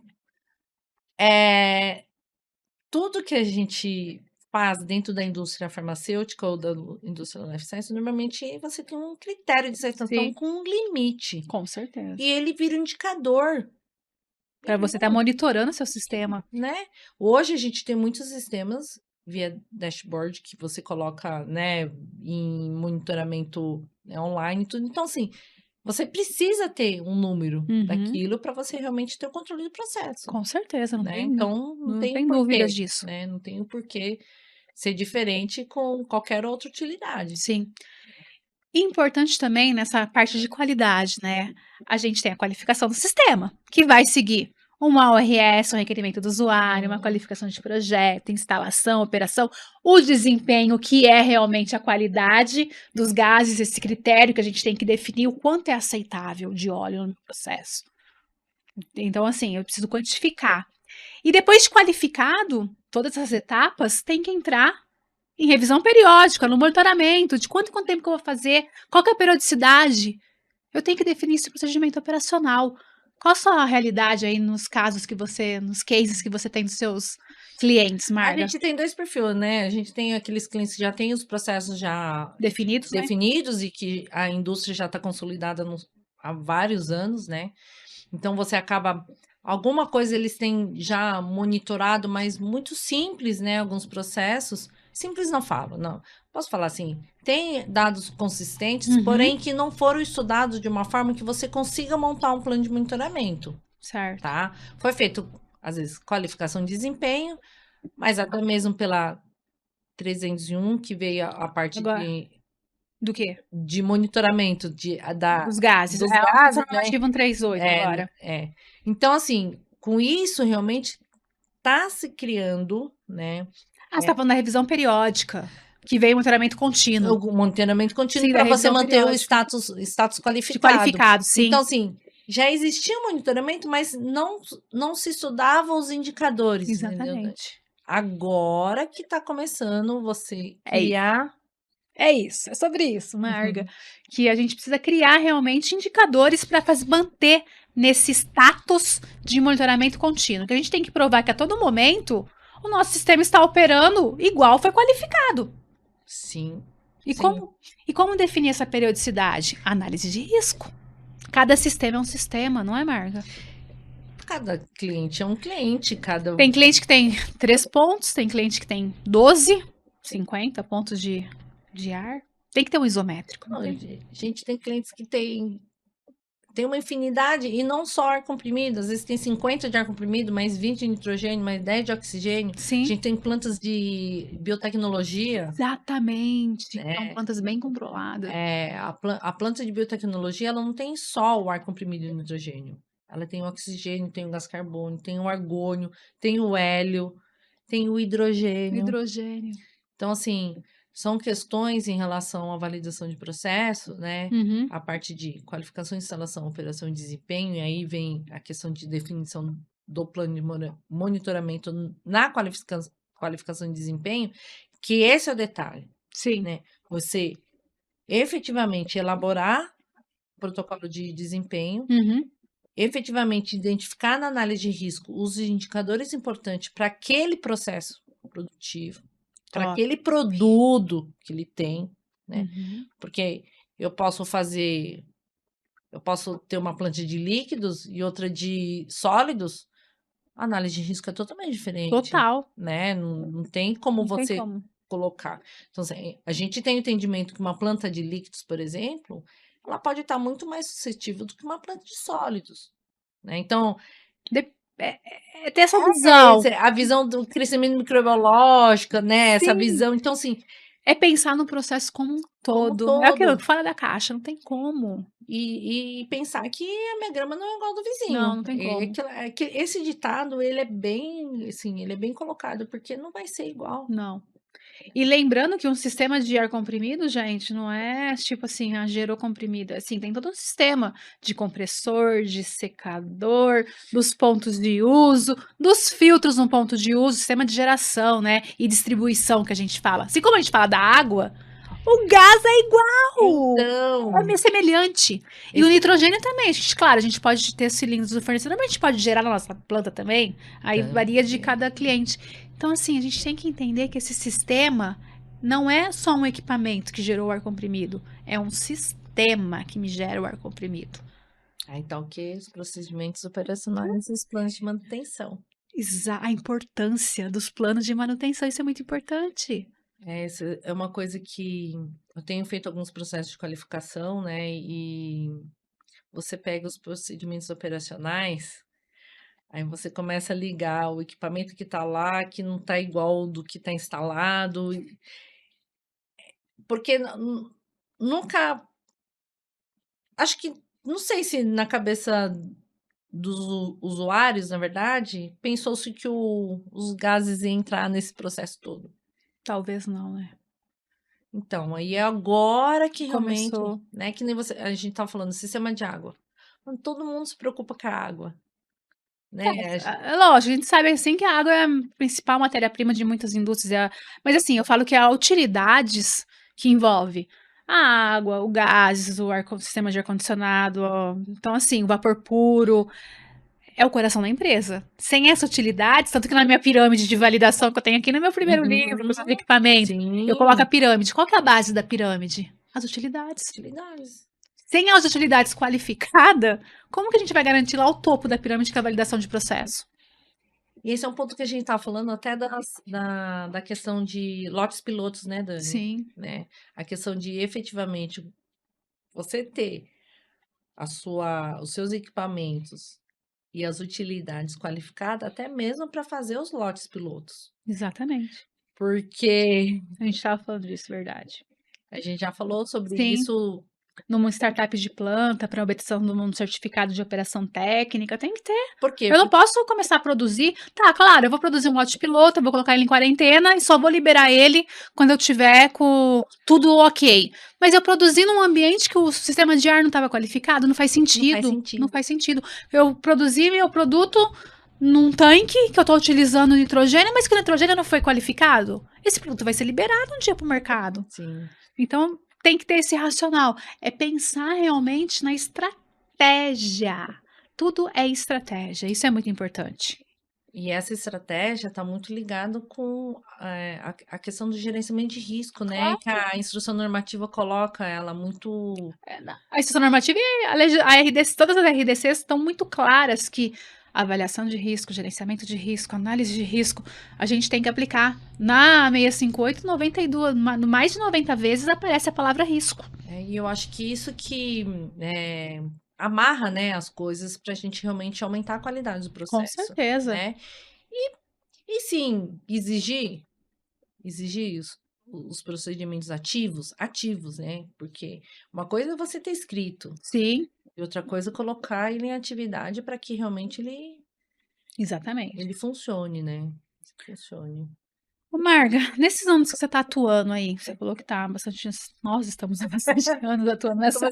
tudo que a gente faz dentro da indústria farmacêutica ou da indústria da life science, normalmente você tem um critério de aceitação com um limite. Com certeza. E ele vira um indicador. Para você estar monitorando seu sistema. Né? Hoje a gente tem muitos sistemas via dashboard que você coloca, né, em monitoramento online e tudo. Então, assim, você precisa ter um número daquilo para você realmente ter o controle do processo. Com certeza, não tem. Então, não tem dúvidas disso. Né? Não tem o porquê ser diferente com qualquer outra utilidade. Sim. Importante também nessa parte de qualidade, né? A gente tem a qualificação do sistema, que vai seguir uma ORS, um requerimento do usuário, uma qualificação de projeto, instalação, operação, o desempenho, que é realmente a qualidade dos gases, esse critério que a gente tem que definir o quanto é aceitável de óleo no processo. Então, assim, eu preciso quantificar. E depois de qualificado, todas essas etapas têm que entrar em revisão periódica, no monitoramento, de quanto tempo que eu vou fazer, qual que é a periodicidade. Eu tenho que definir esse procedimento operacional. Qual a sua realidade aí nos cases que você tem dos seus clientes, Marga? A gente tem dois perfis, né? A gente tem aqueles clientes que já têm os processos já definidos, né? E que a indústria já está consolidada há vários anos, né? Então você acaba... Alguma coisa eles têm já monitorado, mas muito simples, né? Alguns processos. simples não falo, não. Posso falar assim, tem dados consistentes, Uhum. porém que não foram estudados de uma forma que você consiga montar um plano de monitoramento, Certo. tá? Foi feito, às vezes, qualificação de desempenho, mas até mesmo pela 301, que veio a parte Agora, do quê? de monitoramento Dos gases. dos É a gases, né? normativa 138 agora. Então, assim, com isso, realmente está se criando, né? Ah, você tá falando da revisão periódica, que veio monitoramento contínuo. O monitoramento contínuo Sim, da para você revisão manter o periódica. status De qualificado. qualificado, sim. Então, assim, já existia um monitoramento, mas não se estudavam os indicadores, entendeu? Exatamente. Agora que está começando você É isso. criar. É isso, é sobre isso, Marga. Que a gente precisa criar realmente indicadores para manter nesse status de monitoramento contínuo. Que a gente tem que provar que a todo momento o nosso sistema está operando igual foi qualificado. Sim. E, sim. como definir essa periodicidade? Análise de risco. Cada sistema é um sistema, não é, Marga? Cada cliente é um cliente, Tem cliente que tem 3 pontos, tem cliente que tem 12, 50 pontos de ar. Tem que ter um isométrico. Não, gente, tem clientes que tem uma infinidade, e não só ar comprimido, às vezes tem 50 de ar comprimido, mais 20 de nitrogênio, mais 10 de oxigênio. Sim. A gente tem plantas de biotecnologia. Exatamente. São plantas bem controladas. A planta de biotecnologia, ela não tem só o ar comprimido e o nitrogênio. Ela tem o oxigênio, tem o gás carbônico, tem o argônio, tem o hélio, tem o hidrogênio. Então, assim, são questões em relação à validação de processo, né? Uhum. A parte de qualificação, instalação, operação e desempenho, e aí vem a questão de definição do plano de monitoramento na qualificação de desempenho, que esse é o detalhe. Sim. Né? Você efetivamente elaborar protocolo de desempenho, efetivamente identificar na análise de risco os indicadores importantes para aquele processo produtivo, para aquele produto que ele tem, né? Porque eu posso ter uma planta de líquidos e outra de sólidos, a análise de risco é totalmente diferente. Total. Né? Não tem como você colocar. Então, assim, a gente tem o entendimento que uma planta de líquidos, por exemplo, ela pode estar muito mais suscetível do que uma planta de sólidos. Né? Então, é ter essa visão. A visão do crescimento microbiológico, né? Essa visão. Então, assim. É pensar no processo como um todo. É aquilo, fora da caixa, não tem como. E pensar que a minha grama não é igual ao do vizinho. Não tem como. Esse ditado, ele é bem, assim, ele é bem colocado, porque não vai ser igual. Não. E lembrando que um sistema de ar comprimido, gente, não é tipo assim, gerou comprimido. Assim, tem todo um sistema de compressor, de secador, dos pontos de uso, dos filtros no ponto de uso, sistema de geração, né? E distribuição que a gente fala. Assim como a gente fala da água, o gás é igual. Então, é meio semelhante. E o nitrogênio também. Claro, a gente pode ter cilindros do fornecedor, mas a gente pode gerar na nossa planta também. Aí varia de cada cliente. Então, assim, a gente tem que entender que esse sistema não é só um equipamento que gerou o ar comprimido. É um sistema que me gera o ar comprimido. Então, que os procedimentos operacionais e os planos de manutenção. A importância dos planos de manutenção, isso é muito importante. Essa é uma coisa que eu tenho feito alguns processos de qualificação, né? E você pega os procedimentos operacionais, aí você começa a ligar o equipamento que está lá, que não está igual do que está instalado. Porque nunca. Acho que. Não sei se na cabeça dos usuários, na verdade, pensou-se que os gases iam entrar nesse processo todo. Talvez não, né? Então, aí é agora que realmente, começou, né? Que nem a gente tá falando, sistema de água. Todo mundo se preocupa com a água. Né? Lógico, a gente sabe assim que a água é a principal matéria-prima de muitas indústrias. Mas assim, eu falo que há utilidades que envolve a água, o gás, o sistema de ar-condicionado. Então, assim, o vapor puro é o coração da empresa. Sem essa utilidade, tanto que na minha pirâmide de validação que eu tenho aqui no meu primeiro livro, de equipamento, eu coloco a pirâmide. Qual que é a base da pirâmide? As utilidades. Sem as utilidades qualificadas, como que a gente vai garantir lá o topo da pirâmide que é a validação de processo? E esse é um ponto que a gente estava falando até da questão de lotes pilotos, né, Dani? Sim, Né? A questão de efetivamente você ter os seus equipamentos e as utilidades qualificadas, até mesmo para fazer os lotes pilotos. exatamente. Porque A gente estava falando disso, verdade. a gente já falou sobre Sim. isso. Numa startup de planta, para obtenção de um certificado de operação técnica, tem que ter. Por quê? Eu não posso começar a produzir. Tá, claro, eu vou produzir um lote piloto, eu vou colocar ele em quarentena e só vou liberar ele quando eu tiver com tudo ok. Mas eu produzi num ambiente que o sistema de ar não estava qualificado, não faz Não faz sentido. sentido. Não faz sentido. Eu produzi meu produto num tanque que eu estou utilizando nitrogênio, mas que o nitrogênio não foi qualificado. Esse produto vai ser liberado um dia para o mercado. Sim. Então, tem que ter esse racional. É pensar realmente na estratégia. Tudo é estratégia. Isso é muito importante. E essa estratégia está muito ligada com a questão do gerenciamento de risco, né? Claro. Que a instrução normativa coloca ela muito. A instrução normativa e a RDC, todas as RDCs estão muito claras que avaliação de risco, gerenciamento de risco, análise de risco, a gente tem que aplicar. Na 658, 92, mais de 90 vezes aparece a palavra risco. E eu acho que isso que amarra, né, as coisas para a gente realmente aumentar a qualidade do Com processo. certeza. Né? E sim, exigir os procedimentos ativos, né? Porque uma coisa é você ter escrito, Sim, e outra coisa é colocar ele em atividade para que realmente exatamente. ele funcione, né? Funcione. Ô, Marga, nesses anos que você está atuando aí, você falou que tá há bastante. Nós estamos há bastante anos atuando nessa.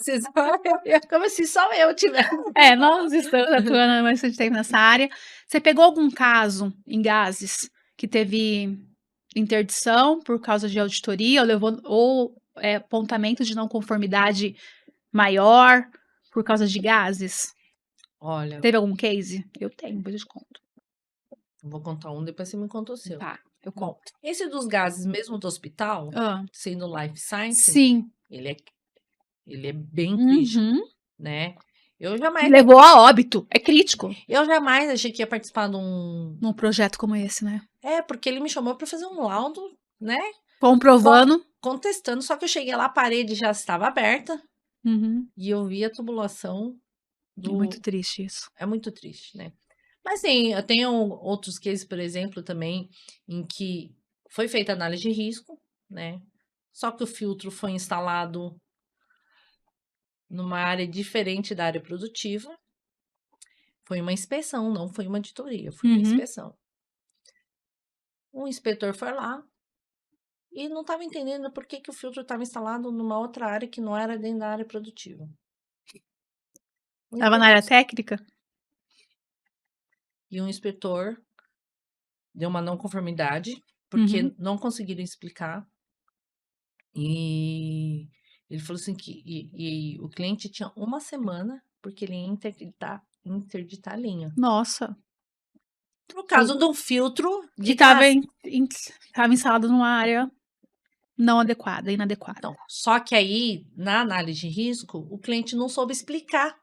Como se só eu tivesse. Nós estamos atuando há bastante tempo nessa área. Você pegou algum caso em gases que teve interdição por causa de auditoria ou apontamento de não conformidade maior por causa de gases? Olha, Teve algum case? Eu tenho, depois eu te conto. vou contar um, depois você me conta o seu. Tá, eu Bom, conto. esse dos gases mesmo do hospital, sendo life science, Sim. ele é bem crítico, Uhum. né? Eu jamais, Levou a óbito. É crítico eu jamais achei que ia participar de um. num projeto como esse, né? Porque ele me chamou para fazer um laudo, né? Comprovando. Contestando, só que eu cheguei lá, a parede já estava aberta Uhum. e eu vi a tubulação É muito triste isso. É muito triste, né? Mas sim, eu tenho outros cases, por exemplo, também, em que foi feita análise de risco, né? Só que o filtro foi instalado numa área diferente da área produtiva. Foi uma inspeção, não foi uma auditoria, foi uma Uhum. inspeção. O inspetor foi lá e não estava entendendo por que o filtro estava instalado numa outra área que não era dentro da área produtiva. Tava na área técnica? E o inspetor deu uma não conformidade, porque Uhum. não conseguiram explicar. E ele falou assim que e o cliente tinha uma semana, porque ele ia interditar a linha. Nossa. Por causa de um filtro de Que tava, gás. tava instalado numa área não adequada, inadequada. Então, só que aí, na análise de risco, o cliente não soube explicar,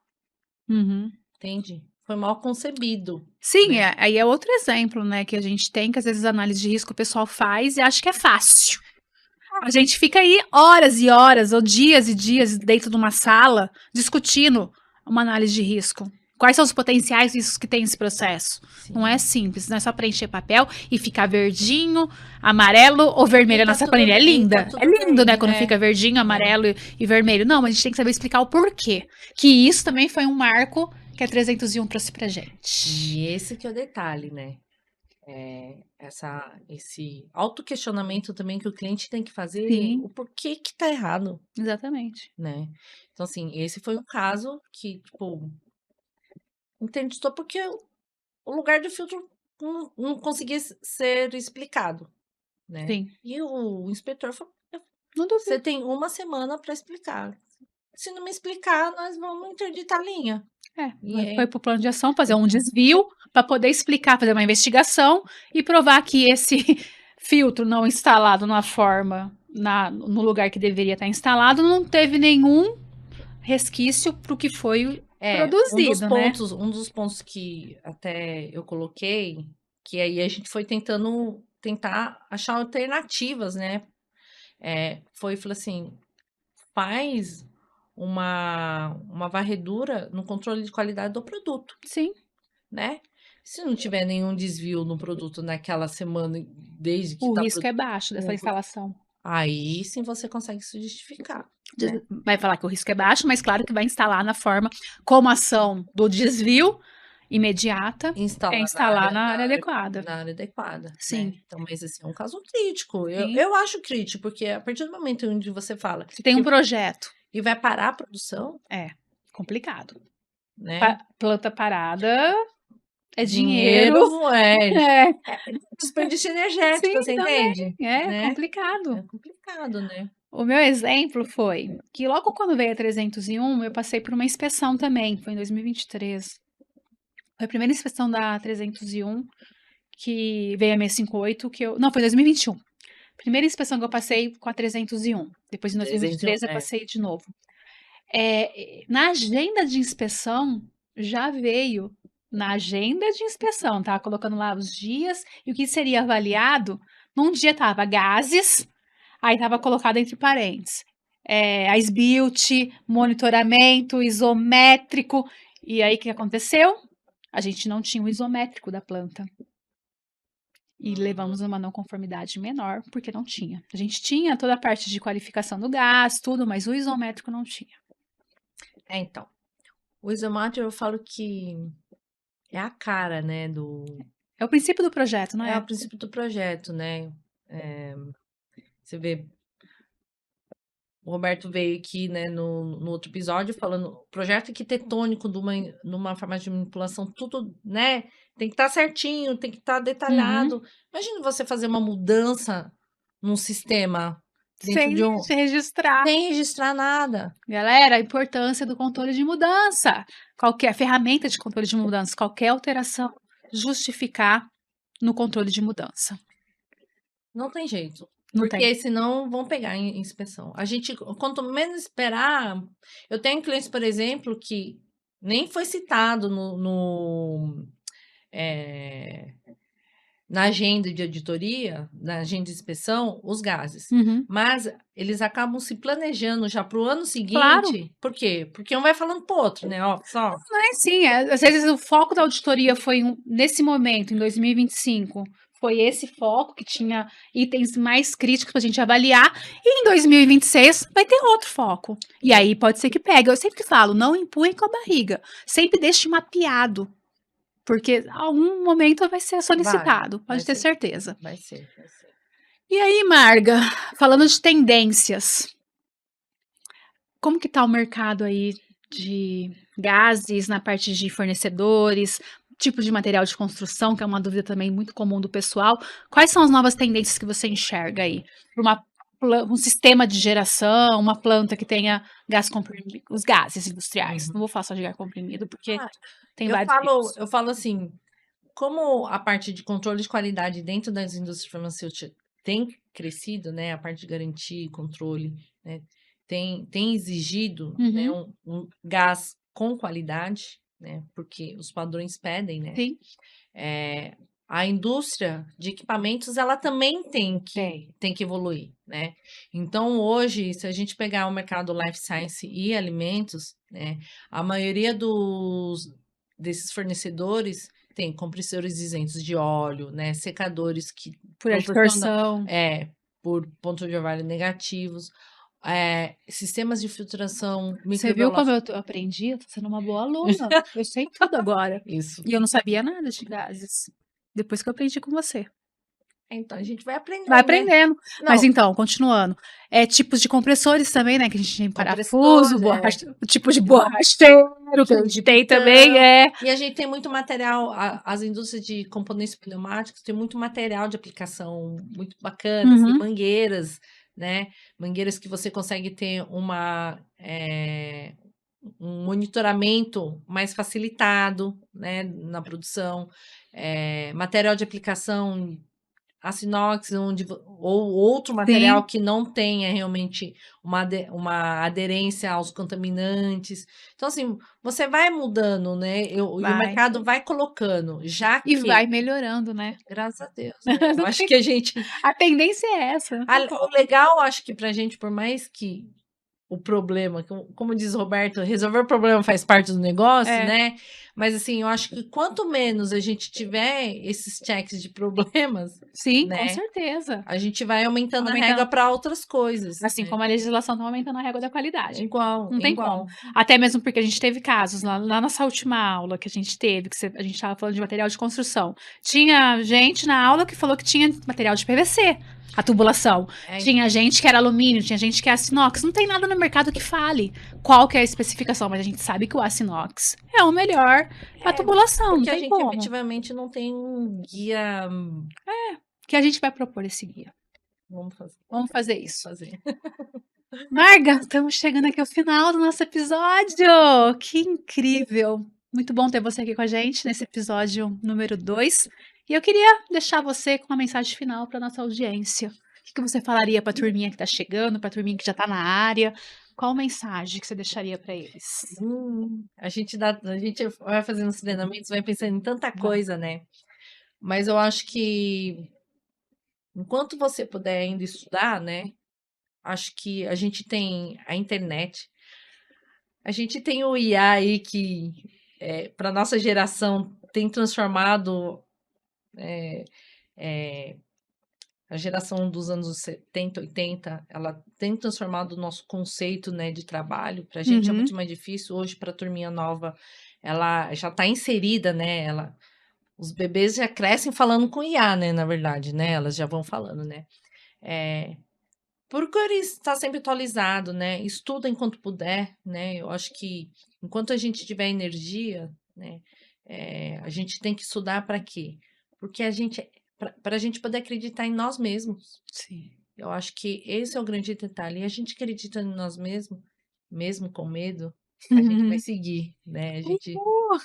Uhum. entende? Foi mal concebido. Sim, né? aí é outro exemplo, né, que a gente tem, que às vezes a análise de risco o pessoal faz e acha que é fácil. A gente fica aí horas e horas, ou dias e dias dentro de uma sala, discutindo uma análise de risco. Quais são os potenciais riscos que tem esse processo? Sim. Não é simples, não é só preencher papel e ficar verdinho, amarelo ou vermelho. A nossa planilha é linda. É lindo, né, quando fica verdinho, amarelo e vermelho. Não, mas a gente tem que saber explicar o porquê. Que isso também foi um marco que a 301 trouxe pra gente. E esse que é o detalhe, né? Esse autoquestionamento também que o cliente tem que fazer, Sim. o porquê que tá errado, Exatamente. né? Então, assim, esse foi um caso que, tipo, interditou porque o lugar do filtro não conseguia ser explicado, né? Sim. E o inspetor falou, Não duvido. você tem uma semana para explicar. Se não me explicar, nós vamos interditar a linha. Foi pro plano de ação fazer um desvio para poder explicar, fazer uma investigação e provar que esse filtro não instalado na forma, no lugar que deveria estar instalado, não teve nenhum resquício para o que foi produzido, um dos pontos que até eu coloquei que aí a gente foi tentar achar alternativas, né? Falou assim, faz uma varredura no controle de qualidade do produto, Sim. né? Se não tiver nenhum desvio no produto naquela semana, desde que O está risco é baixo dessa instalação. aí sim você consegue se justificar, né? Vai falar que o risco é baixo, mas claro que vai instalar na forma como ação do desvio imediata é instalar na área adequada. na área adequada, Sim, né? Então, mas esse é um caso crítico. sim. Eu acho crítico, porque a partir do momento onde você fala Se tem um projeto, e vai parar a produção, é complicado. né? Planta parada é dinheiro. Dinheiro É, desperdício energético, sim, você também. entende? É Né? complicado. É complicado, né? O meu exemplo foi que logo quando veio a 301, eu passei por uma inspeção também, foi em 2023. Foi a primeira inspeção da 301 que veio a 658, não, foi em 2021. Primeira inspeção que eu passei com a 301. Depois em 301, 2023 eu passei de novo. Na agenda de inspeção já veio na agenda de inspeção, tá? Colocando lá os dias e o que seria avaliado. Num dia tava gases, aí tava colocado entre parênteses. A SBILT, monitoramento isométrico. E aí o que aconteceu? A gente não tinha o isométrico da planta. E levamos uma não conformidade menor, porque não tinha. A gente tinha toda a parte de qualificação do gás, tudo, mas o isométrico não tinha. Então. O isométrico eu falo que é a cara, né, É o princípio do projeto, não é é? o princípio do projeto, né? Você vê, o Roberto veio aqui, né, no outro episódio falando projeto arquitetônico numa farmácia de manipulação, tudo, né? Tem que estar certinho, tem que estar detalhado. Uhum. Imagina você fazer uma mudança num sistema dentro Sem de um, se registrar. sem registrar nada. Galera, a importância do controle de mudança. Qualquer ferramenta de controle de mudança, qualquer alteração, justificar no controle de mudança. Não tem jeito. Não tem. Porque senão vão pegar em inspeção. A gente, quanto menos esperar. Eu tenho clientes, por exemplo, que nem foi citado na agenda de auditoria, na agenda de inspeção, os gases. Uhum. Mas eles acabam se planejando já para o ano Claro. seguinte. Por quê? Porque um vai falando pro outro, né? Ó, só. Sim, às vezes o foco da auditoria foi nesse momento, em 2025, foi esse foco que tinha itens mais críticos para a gente avaliar, e em 2026 vai ter outro foco. E aí pode ser que pegue. Eu sempre falo, não empurrem com a barriga, sempre deixe mapeado, porque algum momento vai ser solicitado, pode ter certeza. Vai ser. E aí, Marga, falando de tendências, como que tá o mercado aí de gases na parte de fornecedores, tipo de material de construção, que é uma dúvida também muito comum do pessoal. Quais são as novas tendências que você enxerga aí para um sistema de geração, uma planta que tenha gás comprimido, os gases industriais? Não vou falar só de gás comprimido, porque tem vários tipos. Eu falo assim, como a parte de controle de qualidade dentro das indústrias farmacêuticas tem crescido, né, a parte de garantia e controle, né, tem exigido, né, um gás com qualidade, né, porque os padrões pedem, né. Sim. A indústria de equipamentos, ela também tem que evoluir, né. Então hoje, se a gente pegar o mercado life science e alimentos, né, a maioria desses fornecedores tem compressores isentos de óleo, né, secadores que Por absorção. por ponto de orvalho negativos, sistemas de filtração Você viu como microbiológica. eu aprendi? Eu tô sendo uma boa aluna. Eu sei tudo agora. Isso. E eu não sabia nada de gases. Depois que eu aprendi com você. Então a gente vai aprendendo, Vai né. aprendendo. Mas Não, então, continuando. Tipos de compressores também, né? Que a gente tem parafuso, compressores, o tipo de borracheiro, que a gente tem também, E a gente tem muito material, as indústrias de componentes pneumáticos tem muito material de aplicação muito bacana, assim, mangueiras, né? Mangueiras que você consegue ter um monitoramento mais facilitado, né, na produção. Material de aplicação aço inox, ou outro material que não tenha realmente uma aderência aos contaminantes. Então, assim, você vai mudando, né? E o mercado vai colocando, já E que, vai melhorando, né? graças a Deus, né? Eu acho que a gente. A tendência é essa. O legal, acho que pra gente, por mais que o problema, como diz o Roberto, resolver o problema faz parte do negócio, né? Mas assim, eu acho que quanto menos a gente tiver esses checks de problemas, sim, né, com certeza. a gente vai aumentando a régua para outras coisas. Assim como a legislação está aumentando a régua da qualidade. Igual, não tem como. Até mesmo porque a gente teve casos lá na nossa última aula que a gente teve, a gente estava falando de material de construção. Tinha gente na aula que falou que tinha material de PVC. A tubulação. Tinha gente que era alumínio, tinha gente que é aço inox. Não tem nada no mercado que fale qual que é a especificação, mas a gente sabe que o aço inox é o melhor para tubulação. Porque não tem como. efetivamente não tem um guia. Que a gente vai propor esse guia. Vamos fazer isso. Fazer. Marga, estamos chegando aqui ao final do nosso episódio. Que incrível! Muito bom ter você aqui com a gente nesse episódio número 2. E eu queria deixar você com uma mensagem final para nossa audiência. O que você falaria para a turminha que está chegando, para a turminha que já está na área? Qual mensagem que você deixaria para eles? A gente vai fazendo os treinamentos, vai pensando em tanta coisa, né? Mas eu acho que enquanto você puder ainda estudar, né? Acho que a gente tem a internet, a gente tem o IA aí que, para nossa geração, tem transformado a geração dos anos 70, 80, ela tem transformado o nosso conceito, né, de trabalho. Para a gente é muito mais difícil. Hoje, para a turminha nova, ela já está inserida, né? Os bebês já crescem falando com IA, né? Na verdade, né? Elas já vão falando, né? Procure estar sempre atualizado, né? Estuda enquanto puder, né? Eu acho que enquanto a gente tiver energia, né? A gente tem que estudar para quê? Porque para a gente poder acreditar em nós mesmos. Sim. Eu acho que esse é o grande detalhe. E a gente acredita em nós mesmos, mesmo com medo, a gente vai seguir, né?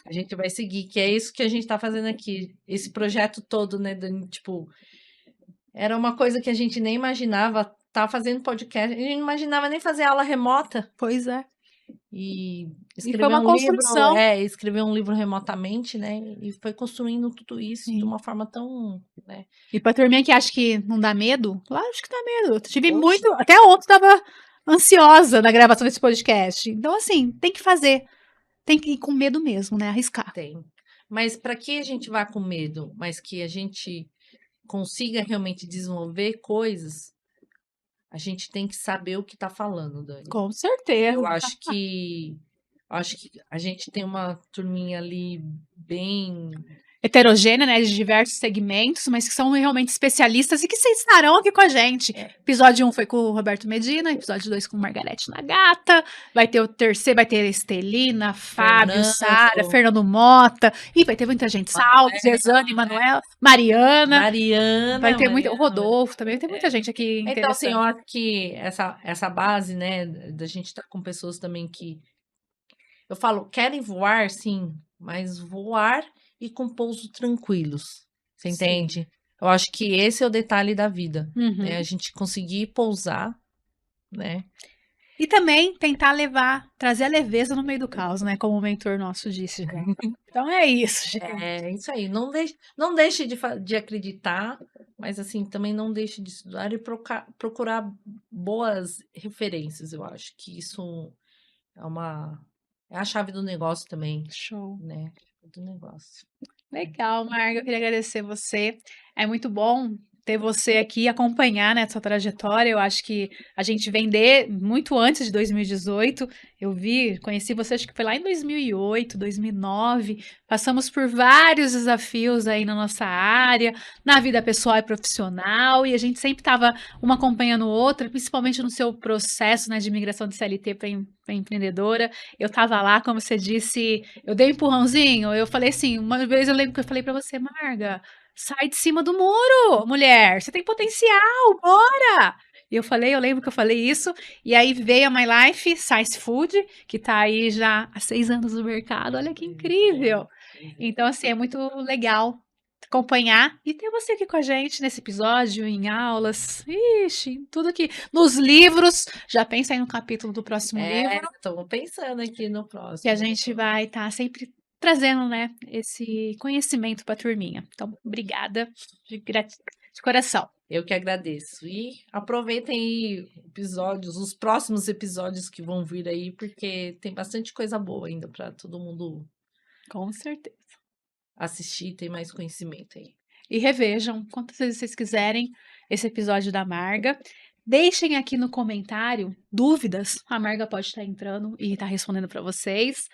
A gente vai seguir, que é isso que a gente está fazendo aqui. Esse projeto todo, né? Tipo, era uma coisa que a gente nem imaginava. Tá fazendo podcast, a gente não imaginava nem fazer aula remota. Pois é. E foi uma construção. Escrever um livro remotamente, né? E foi construindo tudo isso de uma forma tão, né? E pra turminha que acha que não dá medo, lógico que dá medo. Eu tive muito, até ontem tava ansiosa na gravação desse podcast. Então, assim, tem que fazer. Tem que ir com medo mesmo, né? Arriscar. Tem. Mas para que a gente vá com medo, mas que a gente consiga realmente desenvolver coisas, a gente tem que saber o que está falando, Dani. Com certeza. Eu acho que a gente tem uma turminha ali bem heterogênea, né, de diversos segmentos, mas que são realmente especialistas e que estarão aqui com a gente. Episódio 1 foi com o Roberto Medina, episódio 2 com Margarete Nagata, vai ter o terceiro, vai ter a Estelina, Fábio, Sara, Fernando Mota, e vai ter muita gente, Salve, Zezane, Manuela, Mariana, vai ter muito, o Rodolfo também, vai ter muita gente aqui interessante. Então, assim, eu acho que essa base, né, da gente estar com pessoas também que, eu falo, querem voar, sim, mas voar e com pouso tranquilos, você entende? Eu acho que esse é o detalhe da vida, né? A gente conseguir pousar, né? E também tentar trazer a leveza no meio do caos, né? Como o mentor nosso disse. Então é isso, gente. É isso aí. Não deixe de acreditar, mas assim, também não deixe de estudar e procurar boas referências. Eu acho que isso é a chave do negócio também. Show. Né? Do negócio. Legal, Marga. Eu queria agradecer você. É muito bom ter você aqui acompanhar, né, essa trajetória. Eu acho que a gente vem muito antes de 2018. Conheci você, acho que foi lá em 2008, 2009. Passamos por vários desafios aí na nossa área, na vida pessoal e profissional, e a gente sempre estava uma acompanhando outra, principalmente no seu processo, né, de migração de CLT para empreendedora. Eu estava lá, como você disse, eu dei um empurrãozinho, eu falei assim, uma vez eu lembro que eu falei para você, Marga, sai de cima do muro, mulher, você tem potencial, bora! E eu lembro que eu falei isso, e aí veio a My Life Science Food, que tá aí já há 6 anos no mercado, olha que incrível! Então, assim, é muito legal acompanhar e ter você aqui com a gente nesse episódio, em aulas, ixi, em tudo que nos livros, já pensa aí no capítulo do próximo livro, Estamos pensando aqui no que a próximo. gente vai estar sempre trazendo, né, esse conhecimento para a turminha. Então, obrigada de coração. Eu que agradeço. E aproveitem aí os próximos episódios que vão vir aí, porque tem bastante coisa boa ainda para todo mundo Com certeza. assistir, ter mais conhecimento aí. E revejam quantas vezes vocês quiserem esse episódio da Marga. Deixem aqui no comentário dúvidas. A Marga pode estar entrando e estar respondendo para vocês.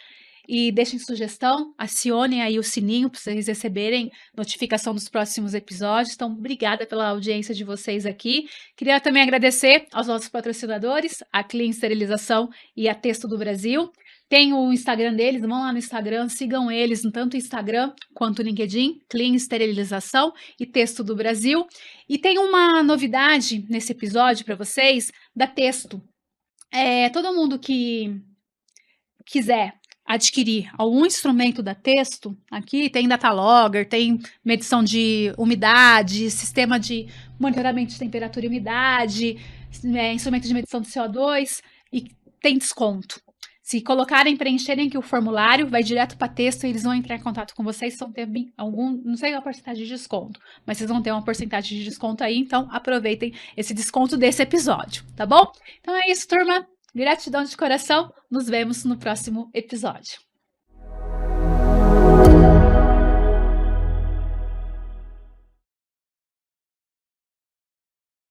E deixem sugestão, acionem aí o sininho para vocês receberem notificação dos próximos episódios. Então, obrigada pela audiência de vocês aqui. Queria também agradecer aos nossos patrocinadores, a Clean Esterilização e a Texto do Brasil. Tem o Instagram deles, vão lá no Instagram, sigam eles, tanto o Instagram quanto o LinkedIn, Clean Esterilização e Texto do Brasil. E tem uma novidade nesse episódio para vocês, da Texto. Todo mundo que quiser adquirir algum instrumento da Texto, aqui tem Datalogger, tem medição de umidade, sistema de monitoramento de temperatura e umidade, instrumento de medição de CO2 e tem desconto. Se colocarem, preencherem aqui o formulário, vai direto para Texto e eles vão entrar em contato com vocês, vão ter não sei a porcentagem de desconto, mas vocês vão ter uma porcentagem de desconto aí, então aproveitem esse desconto desse episódio, tá bom? Então é isso, turma. Gratidão de coração. Nos vemos no próximo episódio.